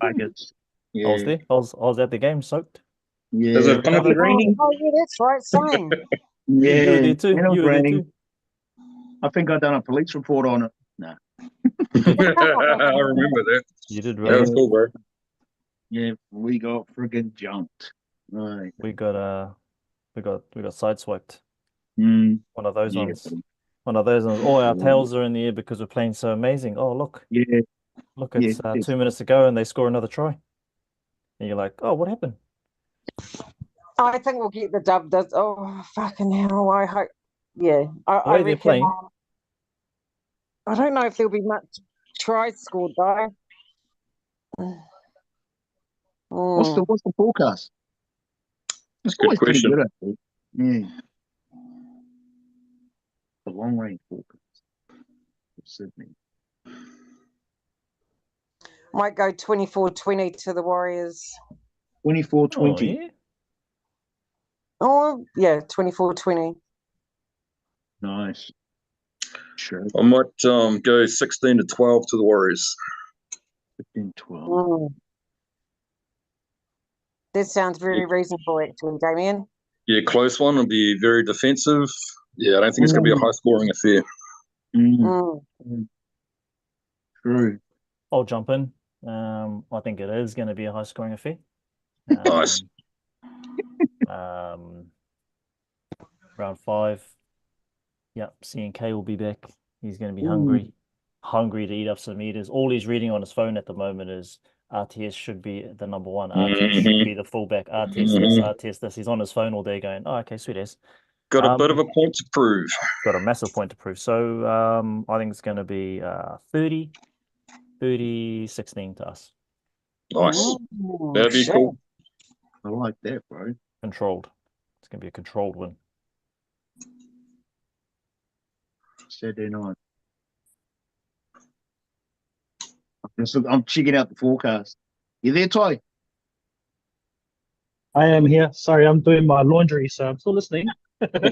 S4: I guess.
S2: I was there. I was at the game, soaked.
S4: Yeah.
S3: Is it raining?
S1: Oh, yeah, that's right. Same.
S2: You were there too. You were there too.
S4: I think I've done a police report on it. No.
S3: I remember that.
S2: You did
S3: right. That was cool, bro.
S4: Yeah, we got friggin' jumped. Right.
S2: We got sideswiped.
S4: One
S2: of those ones. One of those ones. All our tails are in the air because we're playing so amazing. Oh, look.
S4: Yeah.
S2: Look, it's 2 minutes to go and they score another try. And you're like, oh, what happened?
S1: I think we'll get the dub. Oh, fucking hell. I hope. Yeah.
S2: The way they're playing.
S1: I don't know if there'll be much tries scored, though.
S4: What's the forecast?
S3: That's a good question.
S4: Good, yeah. The long range forecast for Sydney.
S1: Might go 24-20 to the Warriors.
S4: 24-20.
S1: Oh, yeah, 24-20.
S4: Nice. Sure.
S3: I might go 16-12 to the Warriors.
S4: 15, 12.
S1: Mm. That sounds very reasonable, actually, Damien.
S3: Yeah, close one. It'll be very defensive. Yeah, I don't think it's going to be a high-scoring affair.
S4: True.
S2: I'll jump in. I think it is going to be a high-scoring affair.
S3: Nice.
S2: Round 5. Yep, C&K will be back. He's going to be hungry to eat up some meters. All he's reading on his phone at the moment is RTS should be the number one. RTS should be the fullback. RTS this, RTS this. He's on his phone all day going, oh, okay, sweet as.
S3: Got a bit of a point to prove.
S2: Got a massive point to prove. So I think it's going to be 30-16 to us.
S3: Nice. That'd be cool.
S4: I like that, bro.
S2: Controlled. It's going to be a controlled win.
S4: Saturday night. I'm checking out the forecast. You there, Ty?
S5: I am here. Sorry, I'm doing my laundry, so I'm still listening.
S2: Daddy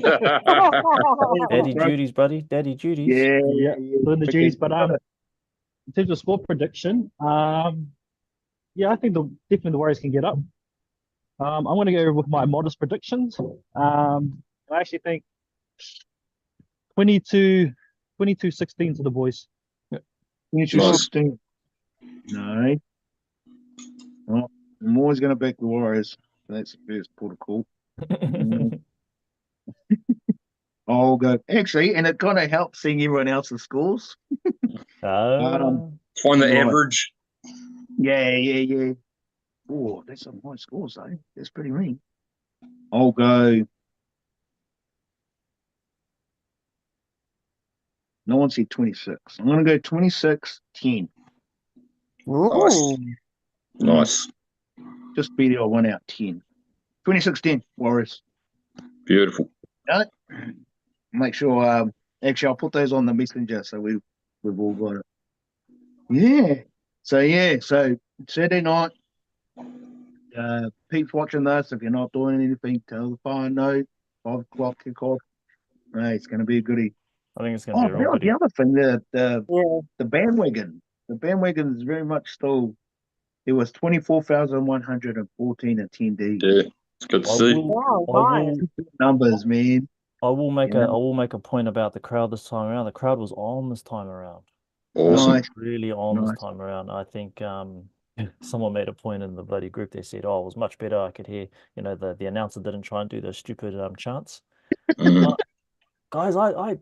S2: duties, buddy. Daddy duties.
S5: Yeah. Doing the duties, but in terms of score prediction, yeah, I think definitely the Warriors can get up. I'm going to go with my modest predictions. I actually think 22-16 to the boys.
S4: 22-16. No. Well, I'm always going to back the Warriors. That's the first protocol. I'll go. Actually, and it kind of helps seeing everyone else's scores.
S3: Find the average.
S4: Yeah. Oh, that's some high scores, though. That's pretty mean. I'll go. No one said 26. I'm going to go 26-10.
S3: Nice.
S4: Just beat our 1 out 10. 26-10, Warriors.
S3: Beautiful.
S4: Make sure, actually, I'll put those on the messenger so we've all got it. Yeah. So Saturday night, peeps watching this, if you're not doing anything, tell the phone no. 5 o'clock kickoff. Hey, it's going to be a goodie.
S2: I think it's going to be a real goodie.
S4: The other thing, the bandwagon. The bandwagon is very much still. There was 24,114 attendees.
S3: Yeah, it's good to see.
S1: Wow,
S4: numbers, man.
S2: I will make a point about the crowd this time around. The crowd was on this time around.
S3: Awesome.
S4: Nice.
S2: Really on this time around. I think someone made a point in the bloody group. They said, "Oh, it was much better. I could hear, the announcer didn't try and do those stupid chants." Guys, I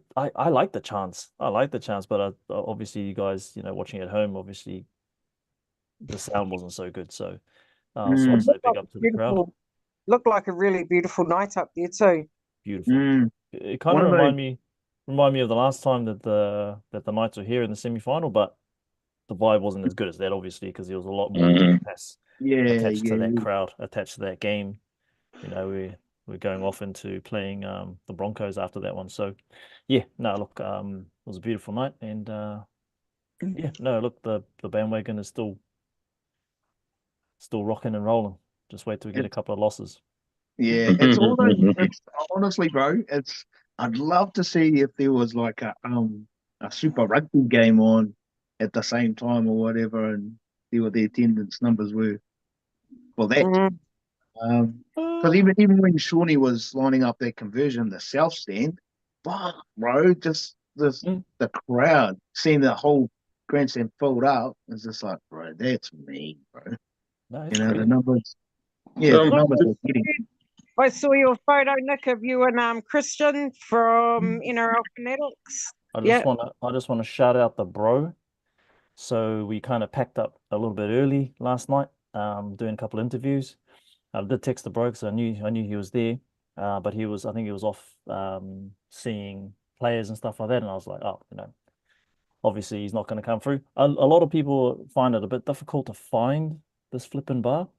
S2: like the chants. I like the chants, but obviously you guys, watching at home, obviously the sound wasn't so good. So I say big up to the crowd.
S1: Looked like a really beautiful night up there too.
S2: Beautiful. It kind of remind me of the last time that the Knights were here in the semi-final, but the vibe wasn't as good as that, obviously, because there was a lot more attached to that crowd, attached to that game. We're going off into playing the Broncos after that one. So yeah, no, look, it was a beautiful night, and yeah, no, look, the bandwagon is still rocking and rolling. Just wait till we get a couple of losses.
S4: Yeah, it's all those. Honestly, bro, I'd love to see if there was like a Super Rugby game on at the same time or whatever, and see what the attendance numbers were for that. Because even when Shawnee was lining up that conversion, the South Stand, fuck, bro, just the crowd, seeing the whole grandstand filled out, it's just like, bro, that's mean, bro.
S2: No,
S4: the numbers. Yeah, the numbers are getting.
S1: I saw your photo, Nick, of you and Christian from NRL Fanatics.
S2: I just want to shout out the bro. So we kind of packed up a little bit early last night, doing a couple of interviews. I did text the bro because I knew he was there, but I think he was off seeing players and stuff like that, and I was like, oh, obviously he's not going to come through. A lot of people find it a bit difficult to find this flipping bar.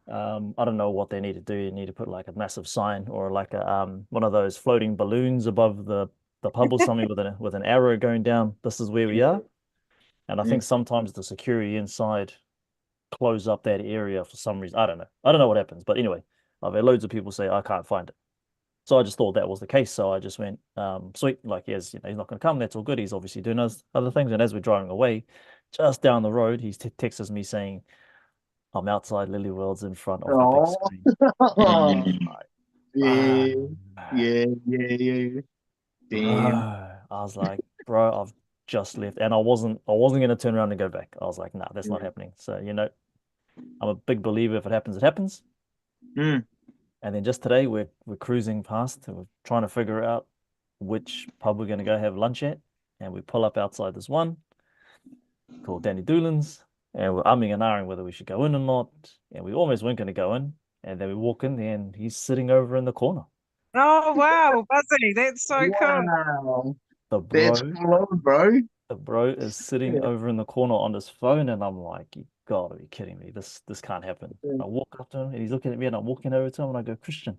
S2: I don't know what they need to do. You need to put like a massive sign or like a one of those floating balloons above the pub or something with an arrow going down. This is where we are. And I think sometimes the security inside close up that area for some reason. I don't know what happens, but anyway, I've had loads of people say I can't find it. So I just thought that was the case. So I just went, sweet, like he's not going to come. That's all good. He's obviously doing other things. And as we're driving away, just down the road, he texts me saying, I'm outside Lily Worlds in front of the big
S4: Oh,
S2: screen.
S4: yeah,
S2: Ah,
S4: yeah.
S2: bro.
S4: Damn.
S2: I was like, bro, I've just left. And I wasn't going to turn around and go back. I was like, nah, that's not happening. So, you know, I'm a big believer. If it happens, it happens.
S4: Mm.
S2: And then just today, we're cruising past and we're trying to figure out which pub we're going to go have lunch at. And we pull up outside this one called Danny Doolin's. And we're umming and ahhing whether we should go in or not. And we almost weren't going to go in. And then we walk in there and he's sitting over in the corner.
S1: Oh, wow, Buzzy, that's so cool.
S4: Wow.
S2: The
S4: That's
S2: bro,
S4: cool, bro.
S2: the bro is sitting over in the corner on his phone, and I'm like, you gotta be kidding me. This can't happen.
S4: Yeah.
S2: I walk up to him and he's looking at me and I'm walking over to him and I go, Christian.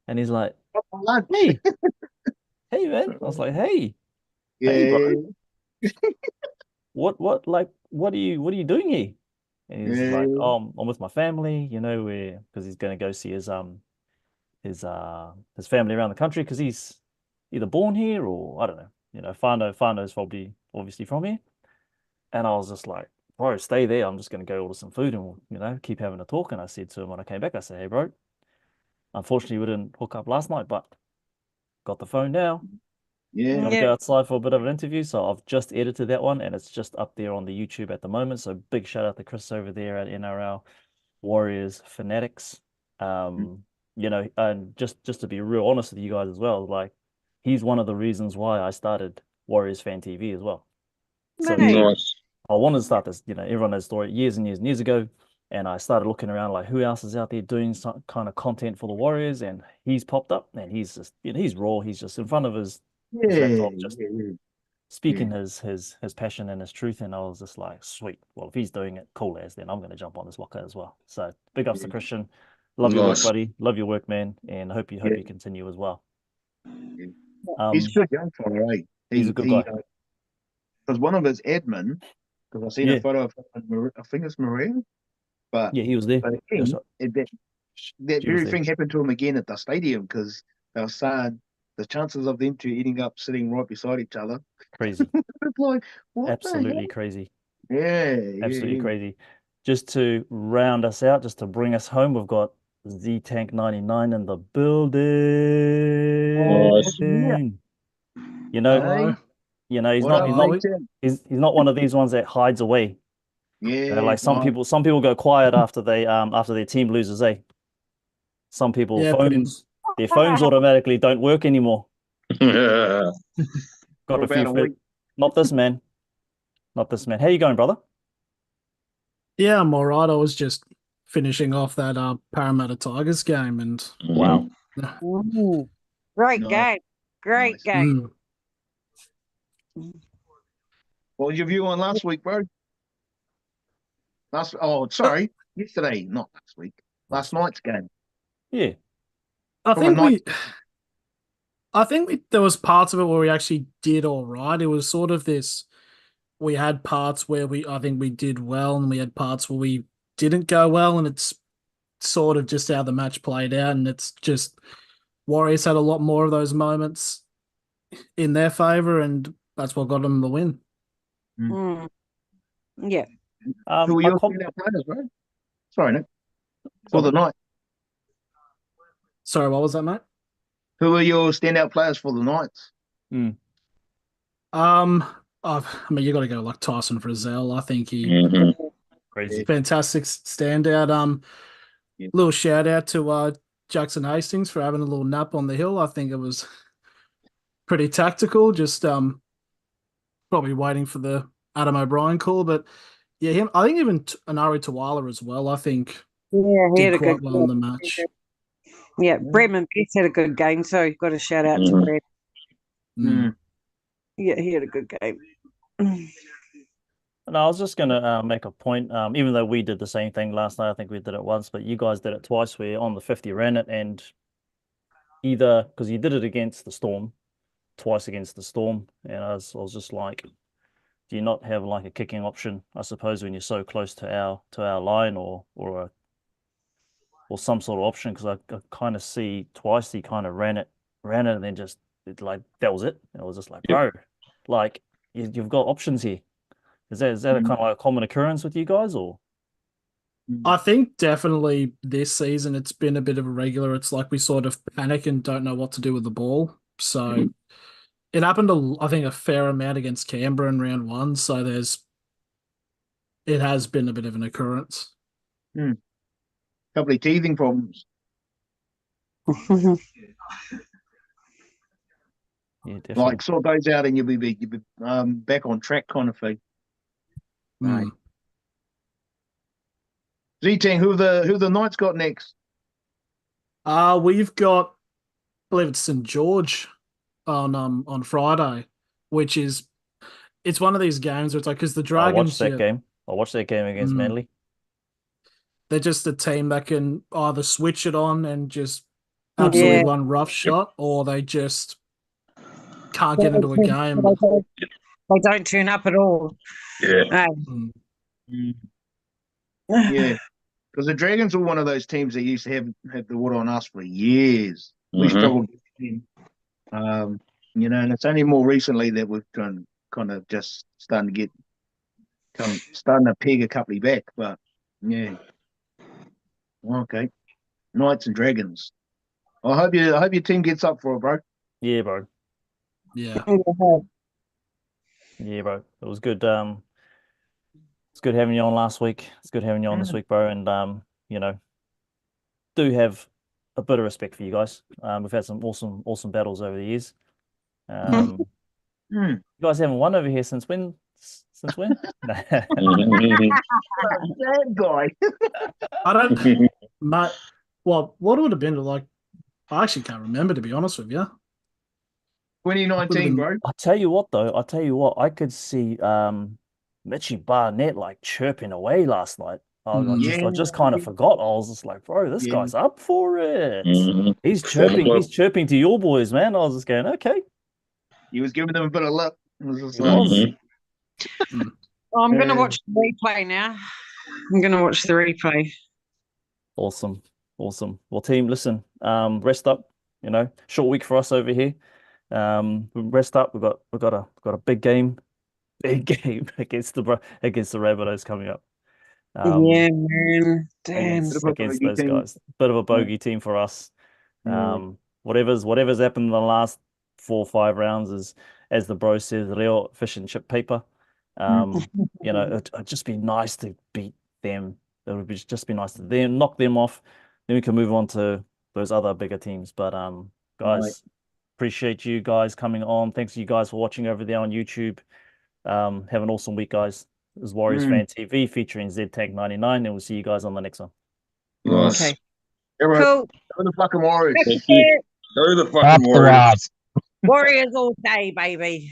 S2: And he's like,
S4: Lunch.
S2: hey, hey man. I was like, hey,
S4: Yeah.
S2: hey bro. What what are you doing here? And he's
S4: Yeah.
S2: like, oh, I'm with my family, you know, because he's gonna go see his family around the country because he's either born here or I don't know. You know, Fano's probably obviously from here. And I was just like, bro, stay there. I'm just gonna go order some food and we'll, you know, keep having a talk. And I said to him when I came back, I said, hey bro, unfortunately we didn't hook up last night, but got the phone now.
S4: Yeah.
S2: Gotta go outside for a bit of an interview. So I've just edited that one and it's just up there on the YouTube at the moment. So big shout out to Chris over there at NRL Warriors Fanatics. You know, and just to be real honest with you guys as well, like he's one of the reasons why I started Warriors Fan TV as well. So
S1: Nice.
S3: Nice.
S2: I wanted to start this, you know, everyone knows the story years and years and years ago. And I started looking around like who else is out there doing some kind of content for the Warriors, and he's popped up and he's just, you know, he's raw. He's just in front of his
S4: Yeah.
S2: laptop, just
S4: Yeah.
S2: speaking his passion and his truth. And I was just like, sweet. Well, if he's doing it, cool as, then I'm going to jump on this waka as well. So big ups to Christian. Love your work,
S3: Nice.
S2: buddy. Love your work, man. And hope you
S4: Yeah.
S2: continue as well.
S4: He's a good young fella, eh?
S2: He's a good guy.
S4: Because one of his admin, because I've seen
S2: Yeah.
S4: a photo of I think it's Maria, but
S2: Yeah, he was there.
S4: again,
S2: That's right.
S4: that
S2: She was
S4: very
S2: there.
S4: thing happened to him again at the stadium because they were saying the chances of them two ending up sitting right beside each other.
S2: Crazy.
S4: It's like, what
S2: Absolutely
S4: the
S2: crazy.
S4: hell? Yeah,
S2: Absolutely
S4: yeah.
S2: crazy. Just to round us out, just to bring us home, we've got Z Tank 99 in the
S3: Nice.
S2: building. You know,
S4: Hey,
S2: he's
S4: what
S2: not
S4: up,
S2: he's not
S4: mate?
S2: he's not one of these ones that hides away. You know,
S4: Yeah,
S2: like some people go quiet after their team loses, eh? Some people
S6: Yeah,
S2: their phones automatically don't work anymore.
S3: Yeah.
S2: Got
S4: for
S2: a few
S4: about a week.
S2: not this man. Not this man. How you going, brother?
S6: Yeah, I'm all right. I was just finishing off that Parramatta Tigers game, and
S2: Wow.
S1: Ooh, great
S4: Nice.
S1: game. Great
S4: Nice.
S1: game.
S4: What was your view on last week, bro? Sorry, yesterday, not last week. Last night's game.
S2: Yeah.
S6: I
S4: From a
S6: think
S4: night-
S6: there was parts of it where we actually did all right. It was sort of this. We had parts where I think we did well, and we had parts where we didn't go well, and it's sort of just how the match played out. And it's just Warriors had a lot more of those moments in their favor, and that's what got them the win.
S1: Mm. Yeah.
S4: Who were your standout players, bro? Sorry, Nick. For the night.
S6: Sorry, what was that, mate?
S4: Who are your standout players for the Knights?
S6: I mean, you got to go like Tyson Frizzell. I think he
S2: Crazy.
S6: fantastic standout.
S4: Yeah.
S6: Little shout out to Jackson Hastings for having a little nap on the hill. I think it was pretty tactical. Just probably waiting for the Adam O'Brien call, but yeah, him. I think even Anari Tawala as well. I think
S1: Yeah, he had
S6: did
S1: a
S6: quite
S1: good
S6: well in the match.
S1: Yeah, Bradman Pitts had a good game, so you've got to shout out to Brad. Yeah, he had a good game.
S2: No, I was just going to make a point, even though we did the same thing last night, I think we did it once, but you guys did it twice. Where on the 50 ran it, and either because you did it against the Storm, twice against the Storm, and I was just like, do you not have like a kicking option, I suppose, when you're so close to our line, or some sort of option? Because I kind of see twice he kind of ran it, and then just like that was it. And I was just like, bro, like you've got options here. Is that a kind of like a common occurrence with you guys, or?
S6: I think definitely this season it's been a bit of a regular. It's like we sort of panic and don't know what to do with the ball. So it happened, I think, a fair amount against Canberra in round 1. So it has been a bit of an occurrence.
S4: Couple of teething problems.
S2: Yeah, definitely.
S4: Like sort those out and you'll be back on track kind of thing.
S6: Mm.
S4: Z-Tang, who the Knights got next?
S6: We've got, I believe it's St. George on Friday, which it's one of these games where it's like, because the
S2: I
S6: Dragons,
S2: watched that game. I watched that game against Manly.
S6: They're just a team that can either switch it on and just absolutely one rough shot, or they just can't get into a game.
S1: They don't turn up at all.
S3: Yeah.
S4: Yeah, because the Dragons were one of those teams that used to have the water on us for years. We struggled with them. And it's only more recently that we've kind of just starting to peg a couple back. But yeah, okay, Knights and Dragons. I hope your team gets up for it, bro.
S2: Yeah, bro.
S6: Yeah.
S2: Yeah, bro. It was good. It's good having you on last week. It's good having you on this week, bro. And do have a bit of respect for you guys. We've had some awesome battles over the years. You guys haven't won over here since when? Since when?
S4: Bad guy.
S6: I don't, mate. Well, what would have been like? I actually can't remember, to be honest with you.
S4: 2019, bro.
S2: I'll tell you what, though. I could see Mitchy Barnett like chirping away last night. I just kind of forgot. I was just like, bro, this guy's up for it. He's chirping to your boys, man. I was just going, okay.
S4: He was giving them a bit of lip.
S1: I'm going to watch the replay now. I'm going to watch the replay.
S2: Awesome. Well, team, listen, rest up. Short week for us over here. Rest up. We've got a big game against the Rabbitohs coming up.
S1: Yeah, man. Damn.
S2: Against those guys. Bit of a bogey team for us. Whatever's happened in the last 4 or 5 rounds is, as the bro says, real fish and chip paper. It'd just be nice to beat them. It would just be nice to knock them off. Then we can move on to those other bigger teams. But guys, appreciate you guys coming on. Thanks you guys for watching over there on YouTube. Have an awesome week, guys. This is Warriors Fan TV featuring ZTank99, and we'll see you guys on the next one.
S3: Nice.
S1: Okay.
S4: Cool.
S1: Go
S4: the fucking Warriors.
S3: Thank you. Go the fucking Warriors.
S1: Warriors all day, baby.